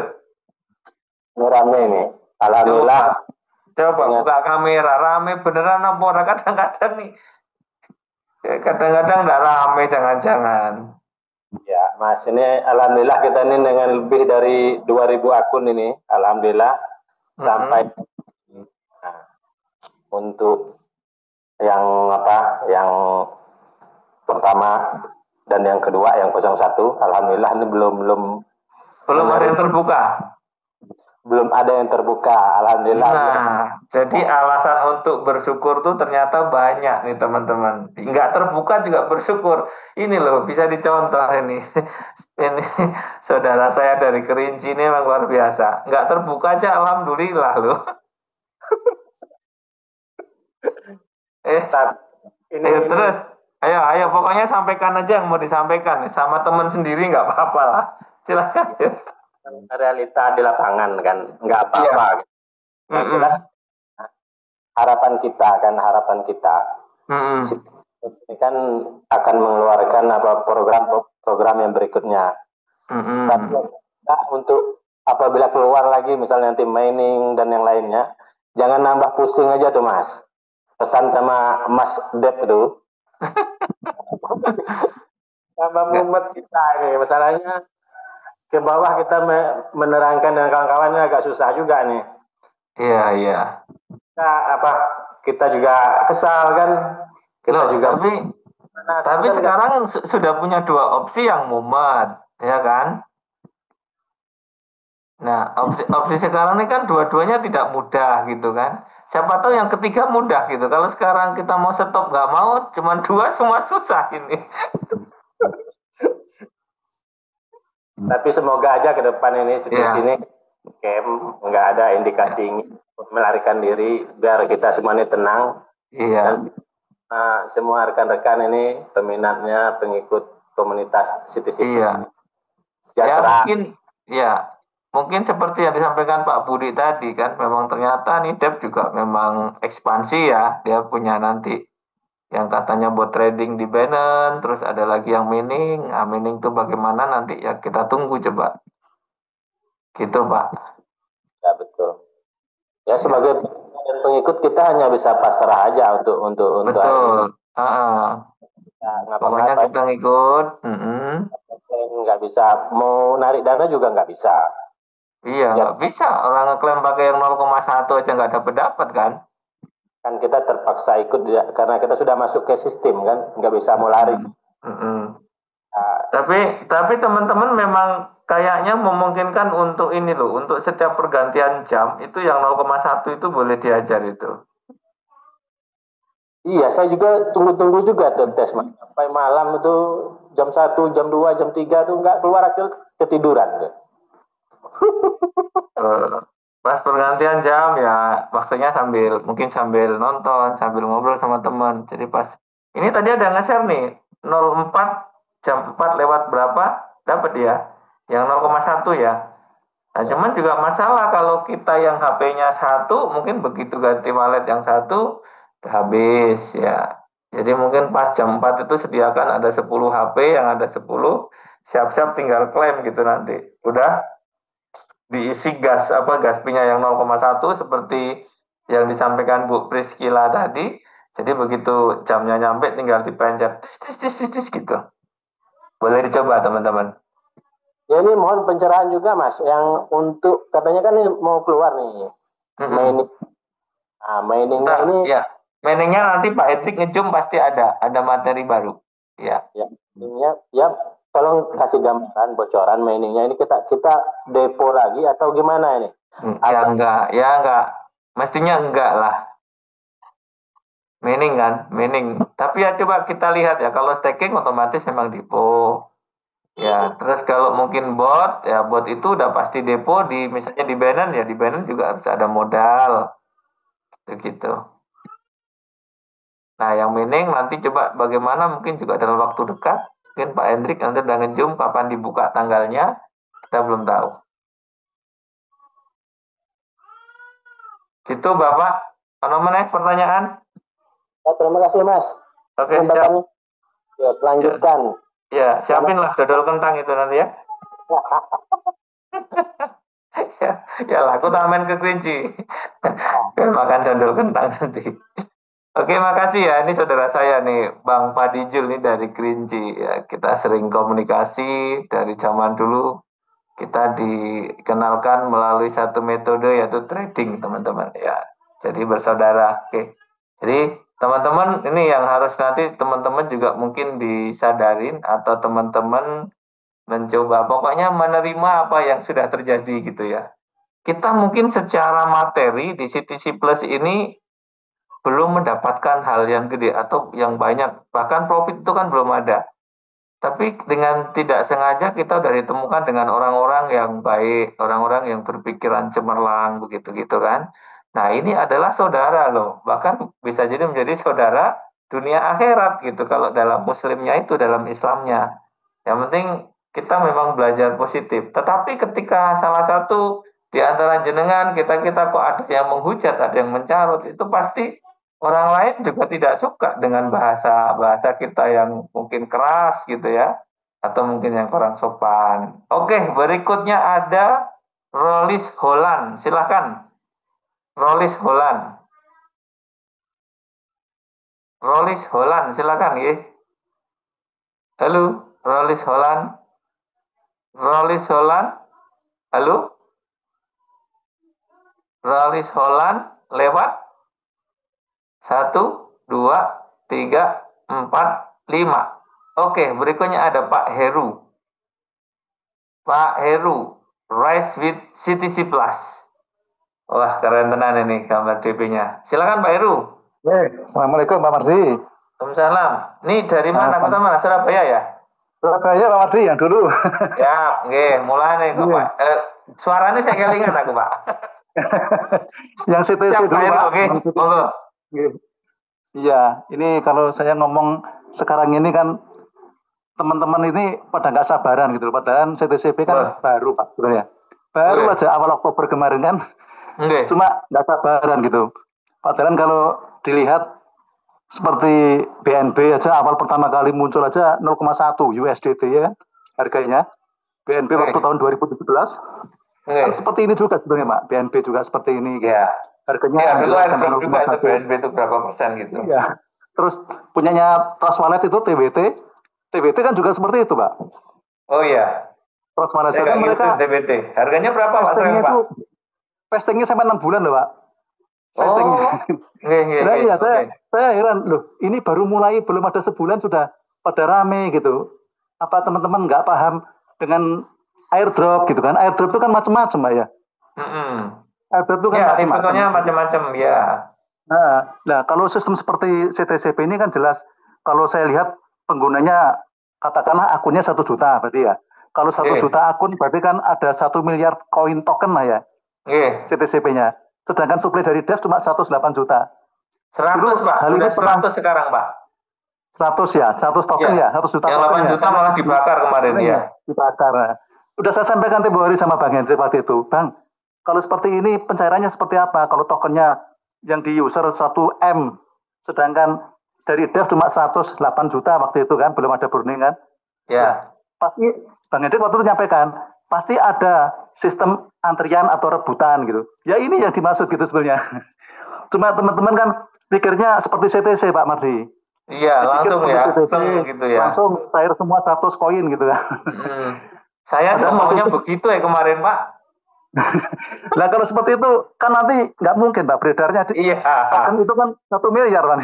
Ini rame nih. Alhamdulillah. Coba buka kamera, rame beneran apa ora? Kadang-kadang nih. Kadang-kadang enggak rame, jangan-jangan. Ya, Mas, ini alhamdulillah kita ini dengan lebih dari 2000 akun ini, alhamdulillah sampai untuk yang yang pertama dan yang kedua yang 01, alhamdulillah ini belum ada yang terbuka. Belum ada yang terbuka, alhamdulillah. Nah, jadi alasan untuk bersyukur tuh ternyata banyak nih teman-teman. Nggak terbuka juga bersyukur. Ini loh bisa dicontoh ini. Ini saudara saya dari Kerinci ini memang luar biasa. Nggak terbuka aja alhamdulillah loh. Terus, ayo pokoknya sampaikan aja yang mau disampaikan sama teman sendiri nggak apa-apa lah. Silakan. Realita di lapangan kan nggak apa-apa. Yang jelas harapan kita ini kan akan mengeluarkan program yang berikutnya. Tapi untuk apabila keluar lagi misalnya nanti mining dan yang lainnya, jangan nambah pusing aja tuh Mas. Pesan sama Mas Dep tuh. Tambah mumet kita ini masalahnya. Ke bawah kita menerangkan dengan kawan-kawan ini agak susah juga nih. Iya. Kita juga kesal kan. Tapi sekarang sudah punya dua opsi yang mumet, ya kan? Nah, opsi sekarang ini kan dua-duanya tidak mudah gitu kan. Siapa tahu yang ketiga mudah gitu. Kalau sekarang kita mau stop nggak mau, cuma dua semua susah ini. Tapi semoga aja ke depan ini di sini nggak ada indikasi melarikan diri, biar kita semua ini tenang. Iya. Dan semua rekan-rekan ini peminatnya, pengikut komunitas CTC. Iya. Sejahtera. Mungkin seperti yang disampaikan Pak Budi tadi kan, memang ternyata nih Dep juga memang ekspansi ya, dia punya nanti yang katanya buat trading di Binance, terus ada lagi yang mining. Nah, mining itu bagaimana nanti ya kita tunggu coba. Gitu, Pak. Ya, betul. Ya, sebagai pengikut kita hanya bisa pasrah aja untuk betul. Pokoknya kita ngikut. Nggak bisa, mau narik dana juga nggak bisa. Iya, nggak bisa. Orang ngeklaim pakai yang 0,1 aja nggak dapat kan? Kan kita terpaksa ikut karena kita sudah masuk ke sistem kan, nggak bisa mau lari. Tapi teman-teman memang kayaknya memungkinkan untuk ini loh, untuk setiap pergantian jam itu yang 0,1 itu boleh diajar itu. Iya, saya juga tunggu-tunggu juga tuh tes sampai malam itu jam 1, jam 2, jam 3 tuh nggak keluar, akhirnya ketiduran tuh. Pas pergantian jam ya maksudnya mungkin sambil nonton, sambil ngobrol sama teman. Jadi pas ini tadi ada nge-share nih 04 jam 4 lewat berapa dapat ya yang 0,1 ya. Nah cuman juga masalah kalau kita yang HP-nya 1 mungkin begitu ganti wallet yang 1 udah habis ya. Jadi mungkin pas jam 4 itu sediakan ada 10 HP yang ada 10 siap-siap tinggal klaim gitu nanti. Udah diisi gas fee-nya yang 0,1 seperti yang disampaikan Bu Priscila tadi. Jadi begitu jamnya nyampe tinggal dipencet tis gitu. Boleh dicoba teman-teman. Ya ini mohon pencerahan juga Mas, yang untuk katanya kan ini mau keluar nih mining. Nah, miningnya ini ya. Miningnya nanti Pak Edrik ngejum pasti ada materi baru. Ya. Ya, miningnya ya tolong kasih gambaran bocoran miningnya ini kita depo lagi atau gimana ini? Ya enggak. Mestinya enggak lah. Mining kan, mining. Tapi ya coba kita lihat ya, kalau staking otomatis memang depo. Ya, terus kalau mungkin bot, ya bot itu udah pasti depo misalnya di Binance, ya di Binance juga harus ada modal. Gitu. Nah, yang mining nanti coba bagaimana mungkin juga dalam waktu dekat. Mungkin Pak Hendrik nanti udah ngejum kapan dibuka tanggalnya, kita belum tahu. Gitu Bapak, apa namanya pertanyaan? Ya, terima kasih Mas. Oke, siap. Ya, lanjutkan. Ya, siapin lah dodol kentang itu nanti ya. Ya lah, aku tamen ke Kerinci. Biar makan dodol kentang nanti. Oke, makasih ya. Ini saudara saya nih, Bang Padijul nih dari Kerinci. Ya, kita sering komunikasi dari zaman dulu. Kita dikenalkan melalui satu metode yaitu trading, teman-teman. Ya, jadi bersaudara. Oke. Jadi teman-teman ini yang harus nanti teman-teman juga mungkin disadarin atau teman-teman mencoba pokoknya menerima apa yang sudah terjadi gitu ya. Kita mungkin secara materi di CTC Plus ini belum mendapatkan hal yang gede atau yang banyak, bahkan profit itu kan belum ada. Tapi dengan tidak sengaja kita sudah ditemukan dengan orang-orang yang baik, orang-orang yang berpikiran cemerlang begitu gitu kan. Nah, ini adalah saudara loh, bahkan bisa jadi menjadi saudara dunia akhirat gitu kalau dalam muslimnya itu, dalam Islamnya. Yang penting kita memang belajar positif. Tetapi ketika salah satu di antara jenengan kita kok ada yang menghujat, ada yang mencarut, itu pasti orang lain juga tidak suka dengan bahasa kita yang mungkin keras gitu ya, atau mungkin yang kurang sopan. Oke, berikutnya ada Rolis Holland, silakan. Rolis Holland. Rolis Holland, silakan ya. Halo, Rolis Holland. Rolis Holland. Halo. Rolis Holland lewat 1, 2, 3, 4, 5. Oke, berikutnya ada Pak Heru. Pak Heru, Rise with CTC Plus. Wah, keren tenan ini gambar DP-nya. Silakan Pak Heru. Assalamualaikum Pak Mardi. Waalaikumsalam. Ini dari mana? Kota mana? Surabaya ya? Surabaya Pak Mardi yang dulu. Ya, nggih, mulai nih kok Pak. Suaranya saya kelingan aku Pak. Yang CTC dulu Pak. Oke, monggo. Iya, ini kalau saya ngomong sekarang ini kan teman-teman ini pada nggak sabaran gitu. Padahal CTCP kan baru Pak sebenarnya. Baru aja awal Oktober kemarin kan. Cuma nggak sabaran gitu. Padahal kalau dilihat seperti BNB aja awal pertama kali muncul aja 0,1 USDT ya kan harganya. BNB waktu tahun 2017 kan seperti ini juga sebenarnya Pak. BNB juga seperti ini gitu. Harganya ya, dulu ada juga itu BNB itu berapa persen gitu. Ya. Terus punyanya Trust Wallet itu TBT. TBT kan juga seperti itu Pak. Oh iya. Trust Wallet itu mereka TBT. Harganya berapa Pak? Vestingnya sampai 6 bulan loh Pak. Vestingnya. Nah, iya, saya heran loh. Ini baru mulai belum ada sebulan sudah pada rame gitu. Apa teman-teman nggak paham dengan airdrop gitu kan? Airdrop itu kan macam-macam Pak ya. Airdrop itu kan macam-macam ya. Nah, kalau sistem seperti CTCP ini kan jelas. Kalau saya lihat penggunanya katakanlah akunnya 1 juta berarti ya. Kalau 1 juta akun berarti kan ada 1 miliar koin token lah ya. CTCP-nya. Sedangkan suplai dari Dev cuma 108 juta. 100 dulu, Pak. Sudah 100 sekarang Pak. 100 ya, 100 token ya, 100 juta yang token 8 juta malah dibakar kemarin ya. Dibakar. Udah saya sampaikan tempo hari sama Bang Hendrik waktu itu. Bang, kalau seperti ini pencairannya seperti apa? Kalau tokennya yang di user 1M, sedangkan dari Dev cuma 108 juta waktu itu kan, belum ada burning kan. Ya. Pasti Bang Hendrik waktu itu nyampaikan, pasti ada sistem antrian atau rebutan gitu. Ya ini yang dimaksud gitu sebenarnya. Cuma teman-teman kan pikirnya seperti CTC Pak Mardi. Iya, langsung ya. CTC, Gitu ya. langsung cair semua 100 koin gitu kan. Saya nggak maunya begitu ya kemarin Pak. Nah kalau seperti itu kan nanti nggak mungkin Pak beredarnya. Iya. Token itu kan 1 miliar kan.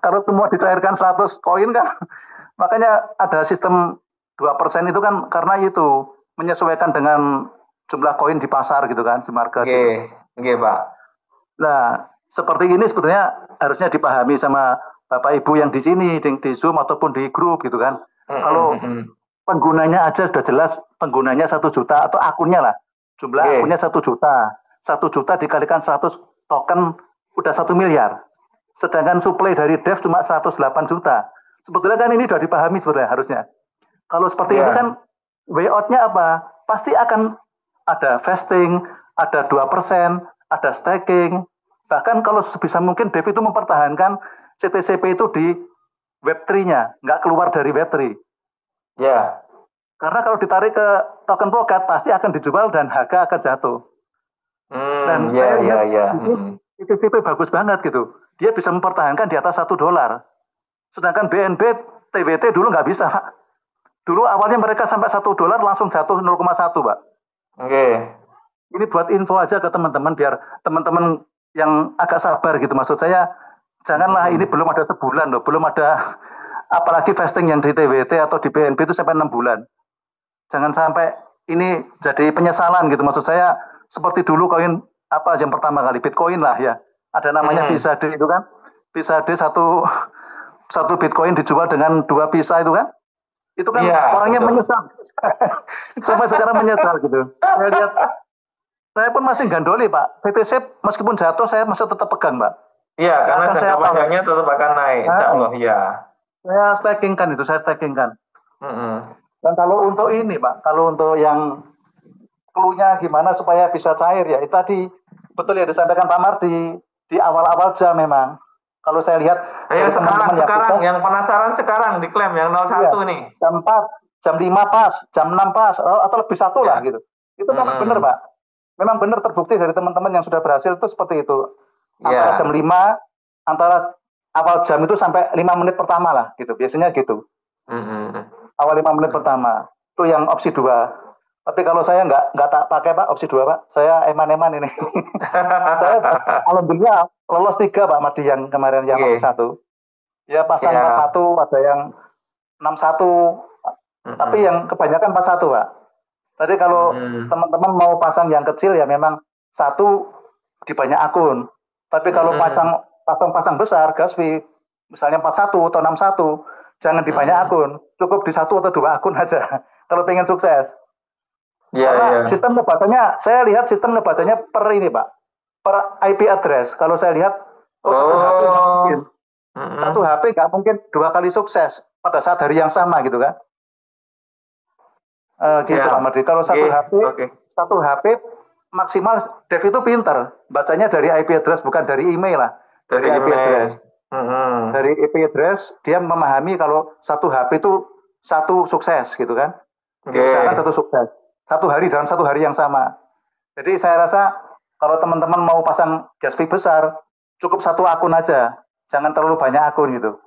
Kalau semua dicairkan 100 koin kan. Makanya ada sistem 2% itu kan karena itu menyesuaikan dengan jumlah koin di pasar gitu kan, di market. Oke, Pak. Nah, seperti ini sebetulnya harusnya dipahami sama Bapak Ibu yang di sini, di Zoom ataupun di grup gitu kan. Kalau penggunanya aja sudah jelas, penggunanya 1 juta atau akunnya lah. Jumlah akunnya 1 juta. 1 juta dikalikan 100 token udah 1 miliar. Sedangkan supply dari dev cuma 108 juta. Sebetulnya kan ini sudah dipahami sebenarnya harusnya. Kalau seperti ini kan way out-nya apa? Pasti akan ada vesting, ada 2%, ada staking. Bahkan kalau sebisa mungkin dev itu mempertahankan CTCP itu di Web3-nya, nggak keluar dari Web3. Ya. Karena kalau ditarik ke token Polkad pasti akan dijual dan harga akan jatuh. Dan saya lihat CTCP bagus banget gitu. Dia bisa mempertahankan di atas $1. Sedangkan BNB, TWT dulu nggak bisa, Pak. Dulu awalnya mereka sampai $1 langsung jatuh 0,1, Pak. Ini buat info aja ke teman-teman biar teman-teman yang agak sabar gitu. Maksud saya, janganlah ini belum ada sebulan loh, belum ada apalagi vesting yang di TWT atau di BNB itu sampai 6 bulan. Jangan sampai ini jadi penyesalan gitu. Maksud saya seperti dulu koin apa yang pertama kali Bitcoin lah ya. Ada namanya Pisade itu kan. Pisade satu Bitcoin dijual dengan 2 pisa itu kan. Itu kan orangnya menyesal. Sampai sekarang menyesal gitu. Saya lihat, saya pun masih gandoli Pak. BTC meskipun jatuh saya masih tetap pegang Pak. Iya, karena jangka panjangnya tetap akan naik. Insya Allah ya. Saya stakingkan. Dan kalau untuk ini Pak, kalau untuk yang clue-nya gimana supaya bisa cair ya, itu tadi betul ya disampaikan Pak Mardi di awal-awal jam memang. Kalau saya lihat sekarang yang penasaran sekarang diklaim yang 01 nih. Jam 4, jam 5 pas, jam 6 pas atau lebih 1 lah gitu. Itu memang benar, Pak. Memang benar terbukti dari teman-teman yang sudah berhasil itu seperti itu. Antara jam 5, antara awal jam itu sampai 5 menit pertama lah gitu. Biasanya gitu. Awal 5 menit pertama. Itu yang opsi 2. Tapi kalau saya nggak tak pakai Pak opsi 2 Pak. Saya eman-eman ini. Saya alhamdulillah lolos 3 Pak Mardi yang kemarin yang opsi 1. Ya pasang 41, ada yang 61. Tapi yang kebanyakan 41 Pak. Tadi kalau teman-teman mau pasang yang kecil ya memang 1 di banyak akun. Tapi kalau pasang besar gas fee misalnya 41 atau 61 jangan di banyak akun. Cukup di 1 atau 2 akun aja. Kalau pengen sukses. Karena sistem ngebacanya, saya lihat sistem ngebacanya per ini Pak, per IP address. Kalau saya lihat, satu HP nggak mungkin 2 kali sukses pada saat hari yang sama gitu kan? Gitu Pak Mardi. Kalau satu HP maksimal dev itu pinter, bacanya dari IP address bukan dari email lah, dari IP address. Dari IP address dia memahami kalau satu HP itu 1 sukses gitu kan? Misalkan 1 sukses. 1 hari dalam 1 hari yang sama. Jadi saya rasa kalau teman-teman mau pasang gas fee besar, cukup 1 akun aja, jangan terlalu banyak akun gitu.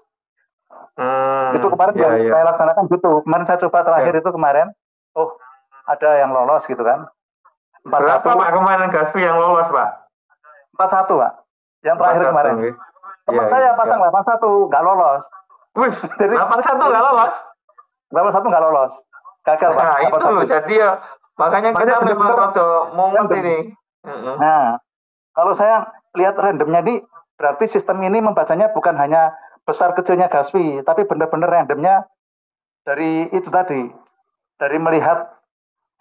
Itu kemarin saya laksanakan gitu. Kemarin saya coba terakhir itu kemarin, ada yang lolos gitu kan. 41. Berapa Pak kemarin gas fee yang lolos Pak? 41 Pak. Yang terakhir kemarin. Teman saya pasang 81 nggak lolos. Wih, 81 nggak lolos? 81 nggak lolos. Gagal Pak. Nah itu loh jadi ya makanya kita memang rada momot ini. Nah kalau saya lihat randomnya ini berarti sistem ini membacanya bukan hanya besar kecilnya gas fee tapi benar-benar randomnya dari itu tadi, dari melihat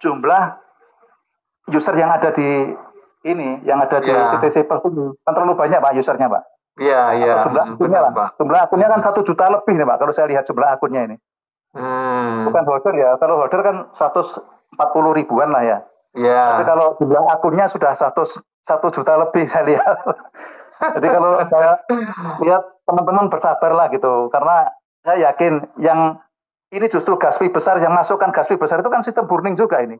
jumlah user yang ada di ini, yang ada di CTC Plus ini kan terlalu banyak Pak usernya Pak. Iya. Jumlah akunnya lah. Jumlah akunnya kan 1 juta lebih nih Pak kalau saya lihat jumlah akunnya ini. Bukan holder ya, kalau holder kan 140 ribuan lah ya. Tapi kalau jumlah akunnya sudah 1 juta lebih saya lihat. Jadi kalau saya lihat teman-teman bersabar lah gitu, karena saya yakin yang ini justru gas fee besar yang masuk kan, gas fee besar itu kan sistem burning juga ini.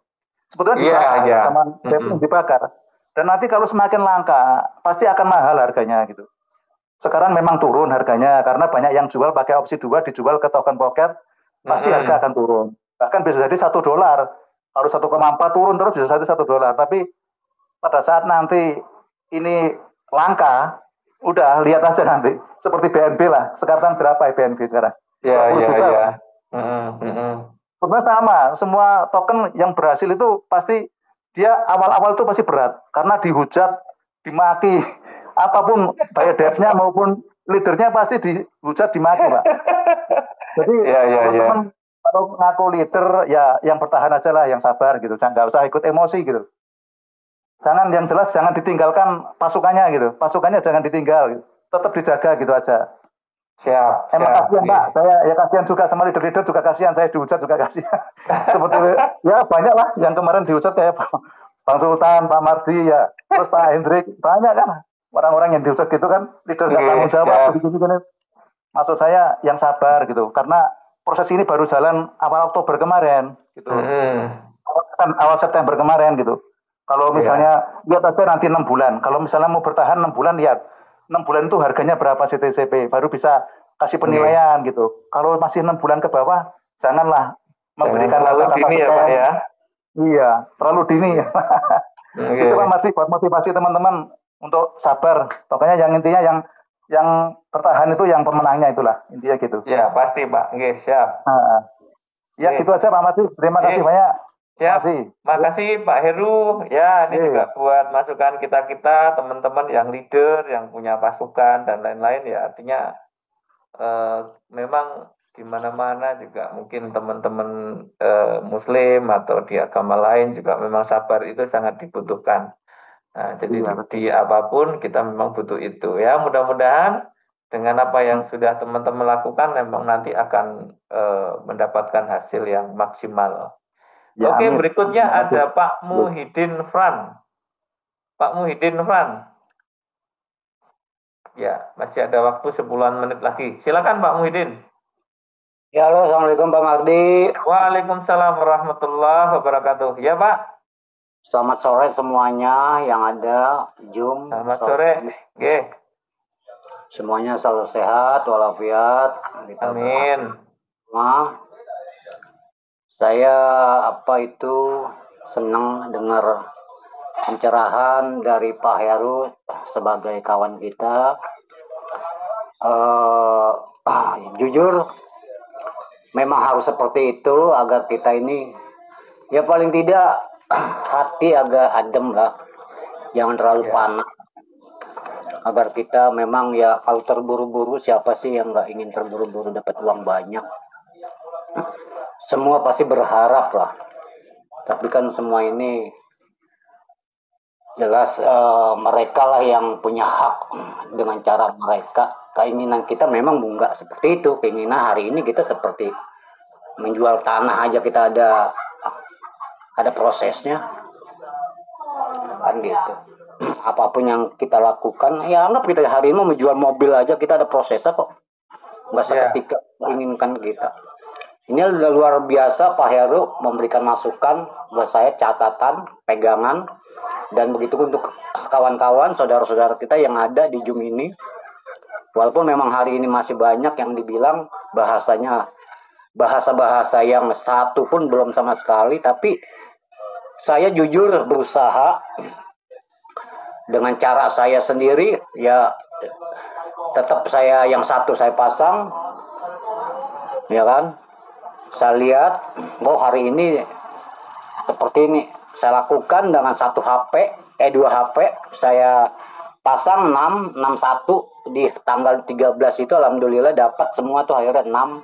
Sebetulnya dibakar sama dibakar. Dan nanti kalau semakin langka, pasti akan mahal harganya gitu. Sekarang memang turun harganya karena banyak yang jual pakai opsi 2 dijual ke token pocket, pasti harga akan turun. Bahkan bisa jadi $1. Kalau 1,4 turun terus bisa jadi $1. Tapi pada saat nanti ini langka, udah lihat aja nanti. Seperti BNB lah. Sekarang berapa ya BNB sekarang? 20 juta. Sebenarnya sama, semua token yang berhasil itu pasti dia awal-awal itu pasti berat karena dihujat, dimaki, apapun baik devnya maupun leadernya pasti dihujat, dimaki, Pak. Jadi teman-teman kalau ngaku leader ya yang bertahan aja lah, yang sabar gitu, nggak usah ikut emosi gitu. Jangan, yang jelas jangan ditinggalkan pasukannya gitu, pasukannya jangan ditinggal, gitu. Tetap dijaga gitu aja. Siap. Emang kasihan Pak, saya ya kasihan juga sama leader-leader juga kasihan, saya dihujat juga kasihan. Seperti ya banyak lah yang kemarin dihujat kayak Bang Sultan, Pak Mardi ya, terus Pak Hendrik, banyak kan orang-orang yang dihujat gitu kan, leader nggak tanggung jawab begitu kan. Maksud saya yang sabar gitu, karena proses ini baru jalan awal Oktober kemarin gitu, awal September kemarin gitu. Kalau misalnya lihat aja nanti 6 bulan, kalau misalnya mau bertahan 6 bulan lihat. 6 bulan itu harganya berapa CTCP, baru bisa kasih penilaian gitu. Kalau masih 6 bulan ke bawah, janganlah memberikan kata-kata dini ya Pak ya. Iya, terlalu dini. Itu Pak Mardi buat motivasi teman-teman untuk sabar. Pokoknya yang intinya yang bertahan itu yang pemenangnya itulah, intinya gitu. Ya, pasti Pak. Oke, siap. Ya, gitu aja Pak Mardi. Terima kasih banyak. Siap. Makasih Pak Heru. Ya, ini juga buat masukan kita-kita, teman-teman yang leader, yang punya pasukan dan lain-lain ya. Artinya memang di mana-mana juga mungkin teman-teman Muslim atau di agama lain juga memang sabar itu sangat dibutuhkan. Nah, jadi di apapun kita memang butuh itu ya. Mudah-mudahan dengan apa yang sudah teman-teman lakukan memang nanti akan mendapatkan hasil yang maksimal. Ya, oke, amin. Berikutnya ada Pak Muhyiddin Fran. Pak Muhyiddin Fran. Ya, masih ada waktu 10 menit lagi. Silakan Pak Muhyiddin. Ya, halo, Assalamualaikum Pak Mardi. Waalaikumsalam warahmatullahi wabarakatuh. Ya Pak. Selamat sore semuanya yang ada. Zoom. Selamat sore. Oke. Semuanya selalu sehat, walafiat. Amin. Saya senang dengar pencerahan dari Pak Heru sebagai kawan kita. Jujur, memang harus seperti itu agar kita ini ya paling tidak hati agak adem lah, jangan terlalu panas. Agar kita memang ya kalau terburu-buru, siapa sih yang nggak ingin terburu-buru dapat uang banyak? Semua pasti berharap lah, tapi kan semua ini jelas mereka lah yang punya hak dengan cara mereka. Keinginan kita memang nggak seperti itu. Keinginan hari ini kita seperti menjual tanah aja, kita ada prosesnya kan gitu. Apapun yang kita lakukan, ya anggap kita hari ini mau menjual mobil aja, kita ada prosesnya kok, nggak seketika inginkan kita. Ini luar biasa Pak Heru memberikan masukan buat saya, catatan, pegangan, dan begitu untuk kawan-kawan, saudara-saudara kita yang ada di Zoom ini. Walaupun memang hari ini masih banyak yang dibilang bahasanya bahasa-bahasa yang satu pun belum sama sekali, tapi saya jujur berusaha dengan cara saya sendiri, ya tetap saya yang satu saya pasang, ya kan. Saya lihat, hari ini seperti ini. Saya lakukan dengan 2 HP, saya pasang 61 di tanggal 13 itu, alhamdulillah dapat semua tuh, akhirnya 6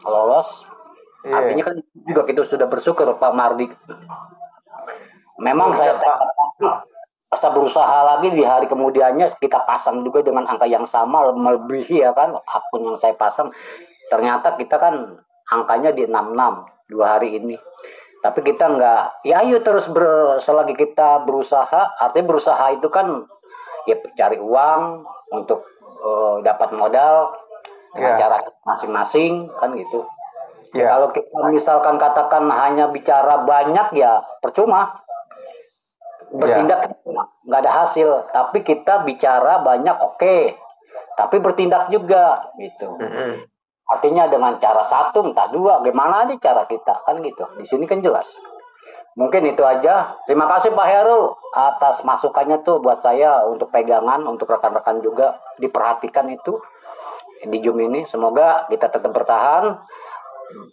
lolos. Artinya kan juga kita sudah bersyukur Pak Mardi. Memang saya berusaha lagi di hari kemudiannya kita pasang juga dengan angka yang sama, melebihi ya kan akun yang saya pasang. Ternyata kita kan angkanya di 66 2 hari ini. Tapi kita nggak, ya ayo terus selagi kita berusaha. Artinya berusaha itu kan ya cari uang untuk dapat modal. dengan cara masing-masing kan gitu. Ya, kalau kita misalkan katakan hanya bicara banyak ya percuma, bertindak nggak ada hasil. Tapi kita bicara banyak oke, tapi bertindak juga gitu. Artinya dengan cara satu entah dua, gimana aja cara kita kan gitu. Di sini kan jelas. Mungkin itu aja. Terima kasih Pak Heru atas masukannya tuh buat saya untuk pegangan, untuk rekan-rekan juga diperhatikan itu di Zoom ini. Semoga kita tetap bertahan.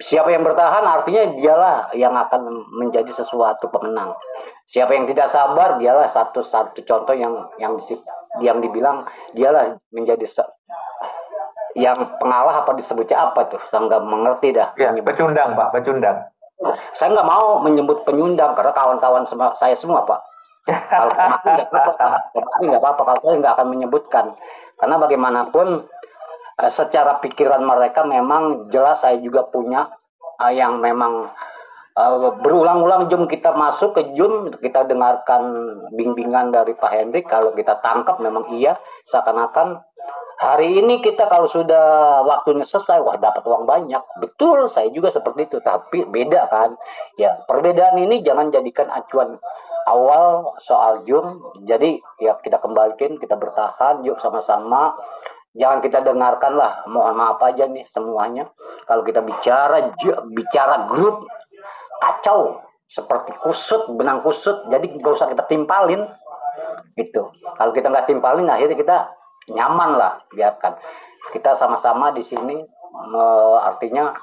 Siapa yang bertahan artinya dialah yang akan menjadi sesuatu pemenang. Siapa yang tidak sabar dialah satu contoh yang dibilang dialah menjadi yang pengalah apa disebutnya apa tuh? Saya nggak mengerti dah. Ya, pecundang Pak, pecundang. Saya nggak mau menyebut penyundang karena kawan-kawan saya semua Pak. Kalau nggak apa-apa, kalau saya nggak akan menyebutkan karena bagaimanapun secara pikiran mereka memang jelas saya juga punya yang memang berulang-ulang Zoom kita masuk ke Zoom kita dengarkan bimbingan dari Pak Hendrik, kalau kita tangkap memang iya seakan-akan hari ini kita kalau sudah waktunya selesai wah dapat uang banyak. Betul, saya juga seperti itu, tapi beda kan ya. Perbedaan ini jangan jadikan acuan awal soal Zoom. Jadi ya kita kembalikan, kita bertahan yuk sama-sama. Jangan kita dengarkan lah, mohon maaf aja nih semuanya. Kalau kita bicara grup kacau seperti kusut, benang kusut, jadi nggak usah kita timpalin gitu. Kalau kita nggak timpalin, akhirnya kita nyaman lah, biarkan kita sama-sama di sini. Artinya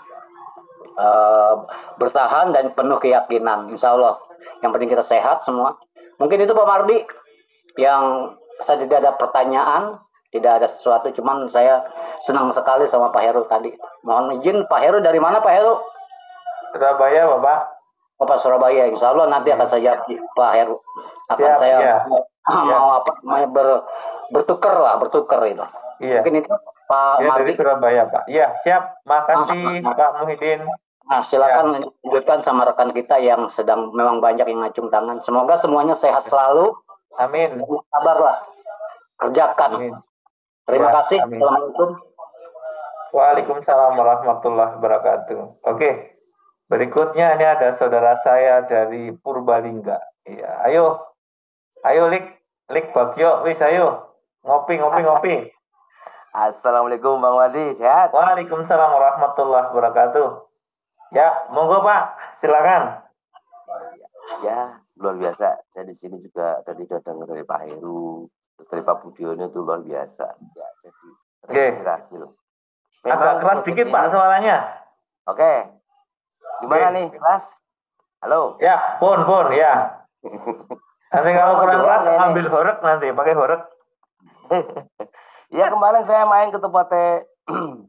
bertahan dan penuh keyakinan, insya Allah. Yang penting kita sehat semua. Mungkin itu Pak Mardi yang saya tidak ada pertanyaan. Tidak ada sesuatu, cuman saya senang sekali sama Pak Heru tadi. Mohon izin, Pak Heru dari mana Pak Heru? Surabaya, Bapak. Oh, Pak Surabaya, insya Allah nanti akan saya Pak Heru. Akan saya mau apa namanya bertukar itu. Iya. Mungkin itu Pak Ya, Mardi. dari Surabaya, Pak. Iya, siap. Makasih Pak Muhyiddin. Nah, silakan lanjutkan sama rekan kita yang sedang memang banyak yang ngacung tangan. Semoga semuanya sehat selalu. Amin. Sabarlah, kerjakan. Amin. Terima Ya, kasih. amin. Assalamualaikum. Waalaikumsalam warahmatullahi wabarakatuh. Oke, berikutnya ini ada saudara saya dari Purbalingga. Iya, ayo Lik Bagio, wis ayo ngopi. Assalamualaikum Bang Wadi, sehat? Waalaikumsalam warahmatullahi wabarakatuh. Ya, monggo Pak, silakan. Ya, luar biasa. Saya di sini juga tadi udah dengar dari Pak Heru. Terus dari Pak Budiono itu luar biasa. Ya, jadi berhasil. Agak keras dikit Pak suaranya. Oke. Gimana nih, keras? Halo. Ya, pun ya. Nanti kalau kurang keras ambil horek nanti, pakai horek. Ya, kemarin saya main ke tempatnya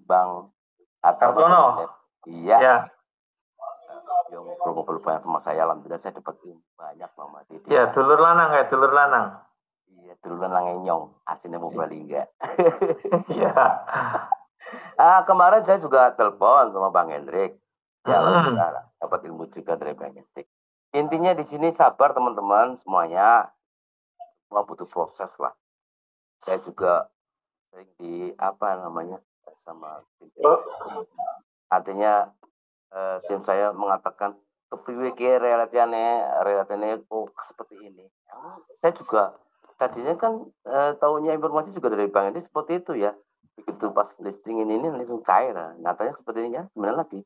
Bang Hartono. Iya. Ya. Yang ngobrol banyak sama saya, alhamdulillah saya dapat banyak Mama Didi. Ya, dulur lanang. Iya, dulur lanang nyong, aslinya Purbalingga. Iya. Kemarin saya juga telepon sama Bang Hendrik. Ya, alhamdulillah dapat ilmu juga dari Bang Hendrik. Intinya di sini sabar teman-teman semuanya. Semua butuh proses lah. Saya juga sering sama tim. Artinya tim saya mengatakan kepriwe ki relatane seperti ini. Saya juga tadinya kan tahunya informasi juga dari Bang Hendrik seperti itu ya. Begitu pas listing ini langsung cair. Nyatanya seperti ini ya, gimana lagi?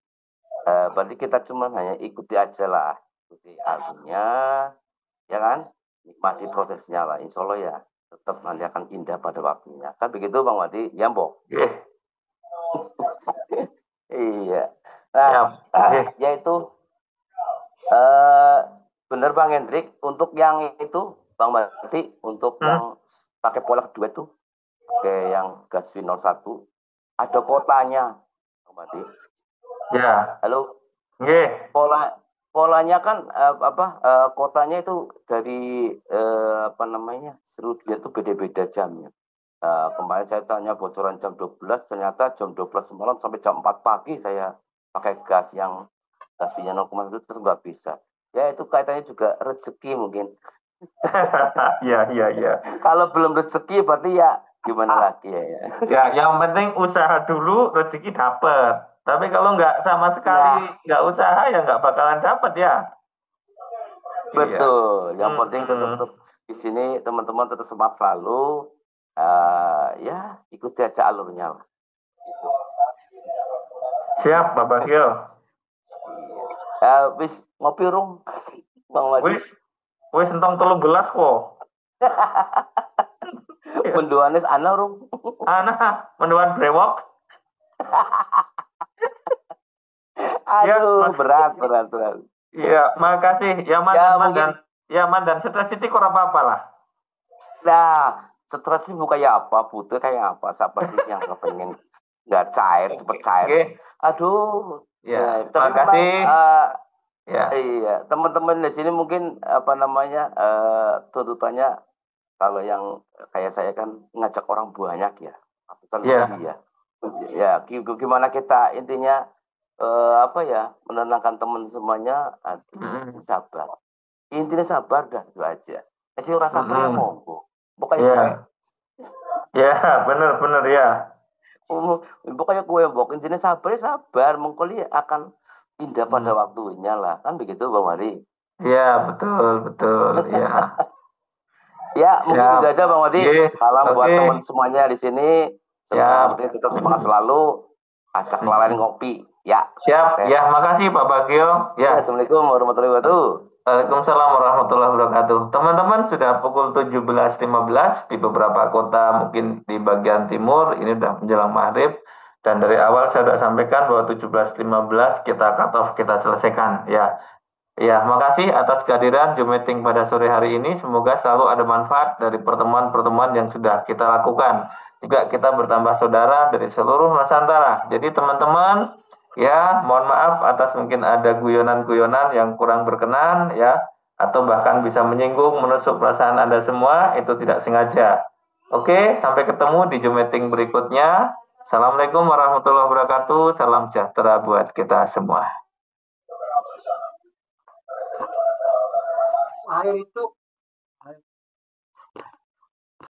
Berarti kita cuma hanya ikuti aja lah, ikuti alurnya, ya kan? Nikmati prosesnya lah, insya Allah ya tetap nanti akan indah pada waktunya. Kan begitu Bang Wadi, ya Mbok? Iya. Nah, yaitu benar Bang Hendrik, untuk yang itu Bang Wadi, untuk yang pakai pola kedua itu, kayak yang Gasvi 01, ada kotanya Bang Wadi. Ya. Halo. Nggih. Polanya kan kotanya itu dari seluruh dunia itu beda-beda jamnya. Kemarin saya tanya bocoran jam 12, ternyata jam 12 malam sampai jam 4 pagi saya pakai gas yang gasnya 0,1 terus nggak bisa. Ya itu kaitannya juga rezeki mungkin. Iya. Kalau belum rezeki berarti ya Gimana lagi ya? Ya, yang penting usaha dulu, rezeki dapat. Tapi kalau nggak sama sekali nggak usaha ya nggak bakalan dapat ya. Betul. Yang penting tetap di sini teman-teman tetap semangat selalu. Ya ikuti aja alurnya lah. Siap, Pak Bagio. Wis ngopi rung, Bang Wadi. Wis entong 3 gelas kok. Menduanis ana rung. Ana menduan brewok. Aduh, berat. Iya, makasih ya Man dan stres itu kurang apa-apa lah. Nah, stres sih bukan ya apa, butuh kayak apa? Siapa sih yang kepengen nggak cair, cepet cair? Okay. Aduh. Ya, tapi makasih. Iya, teman-teman di sini mungkin tuntutannya kalau yang kayak saya kan ngajak orang banyak ya, ratusan lebih ya. Ya, gimana kita intinya menenangkan teman semuanya, sabar. Intinya sabar dah itu aja. Si ora sabar ya monggo. Pokoknya ya, bener ya. Pokoknya gue mbok intinya sabar, mengko akan indah pada waktunya lah, kan begitu Bang Wadi. Iya, betul ya. Ya, mungkin itu aja Bang Wadi. Salam buat teman semuanya di sini. Semoga tetap semangat selalu. Ajak lalani ngopi. Ya. Siap. Ya, makasih Pak Bagio. Ya. Assalamualaikum warahmatullahi wabarakatuh. Waalaikumsalam warahmatullahi wabarakatuh. Teman-teman, sudah pukul 17.15 di beberapa kota, mungkin di bagian timur ini sudah menjelang maghrib. Dan dari awal saya sudah sampaikan bahwa 17.15 kita cut off, kita selesaikan ya. Ya, makasih atas kehadiran Zoom meeting pada sore hari ini. Semoga selalu ada manfaat dari pertemuan-pertemuan yang sudah kita lakukan. Juga kita bertambah saudara dari seluruh Nusantara. Jadi teman-teman, ya mohon maaf atas mungkin ada guyonan-guyonan yang kurang berkenan ya, atau bahkan bisa menyinggung, menusuk perasaan Anda semua, itu tidak sengaja. Oke, sampai ketemu di Zoom meeting berikutnya. Assalamualaikum warahmatullahi wabarakatuh. Salam sejahtera buat kita semua. Air itu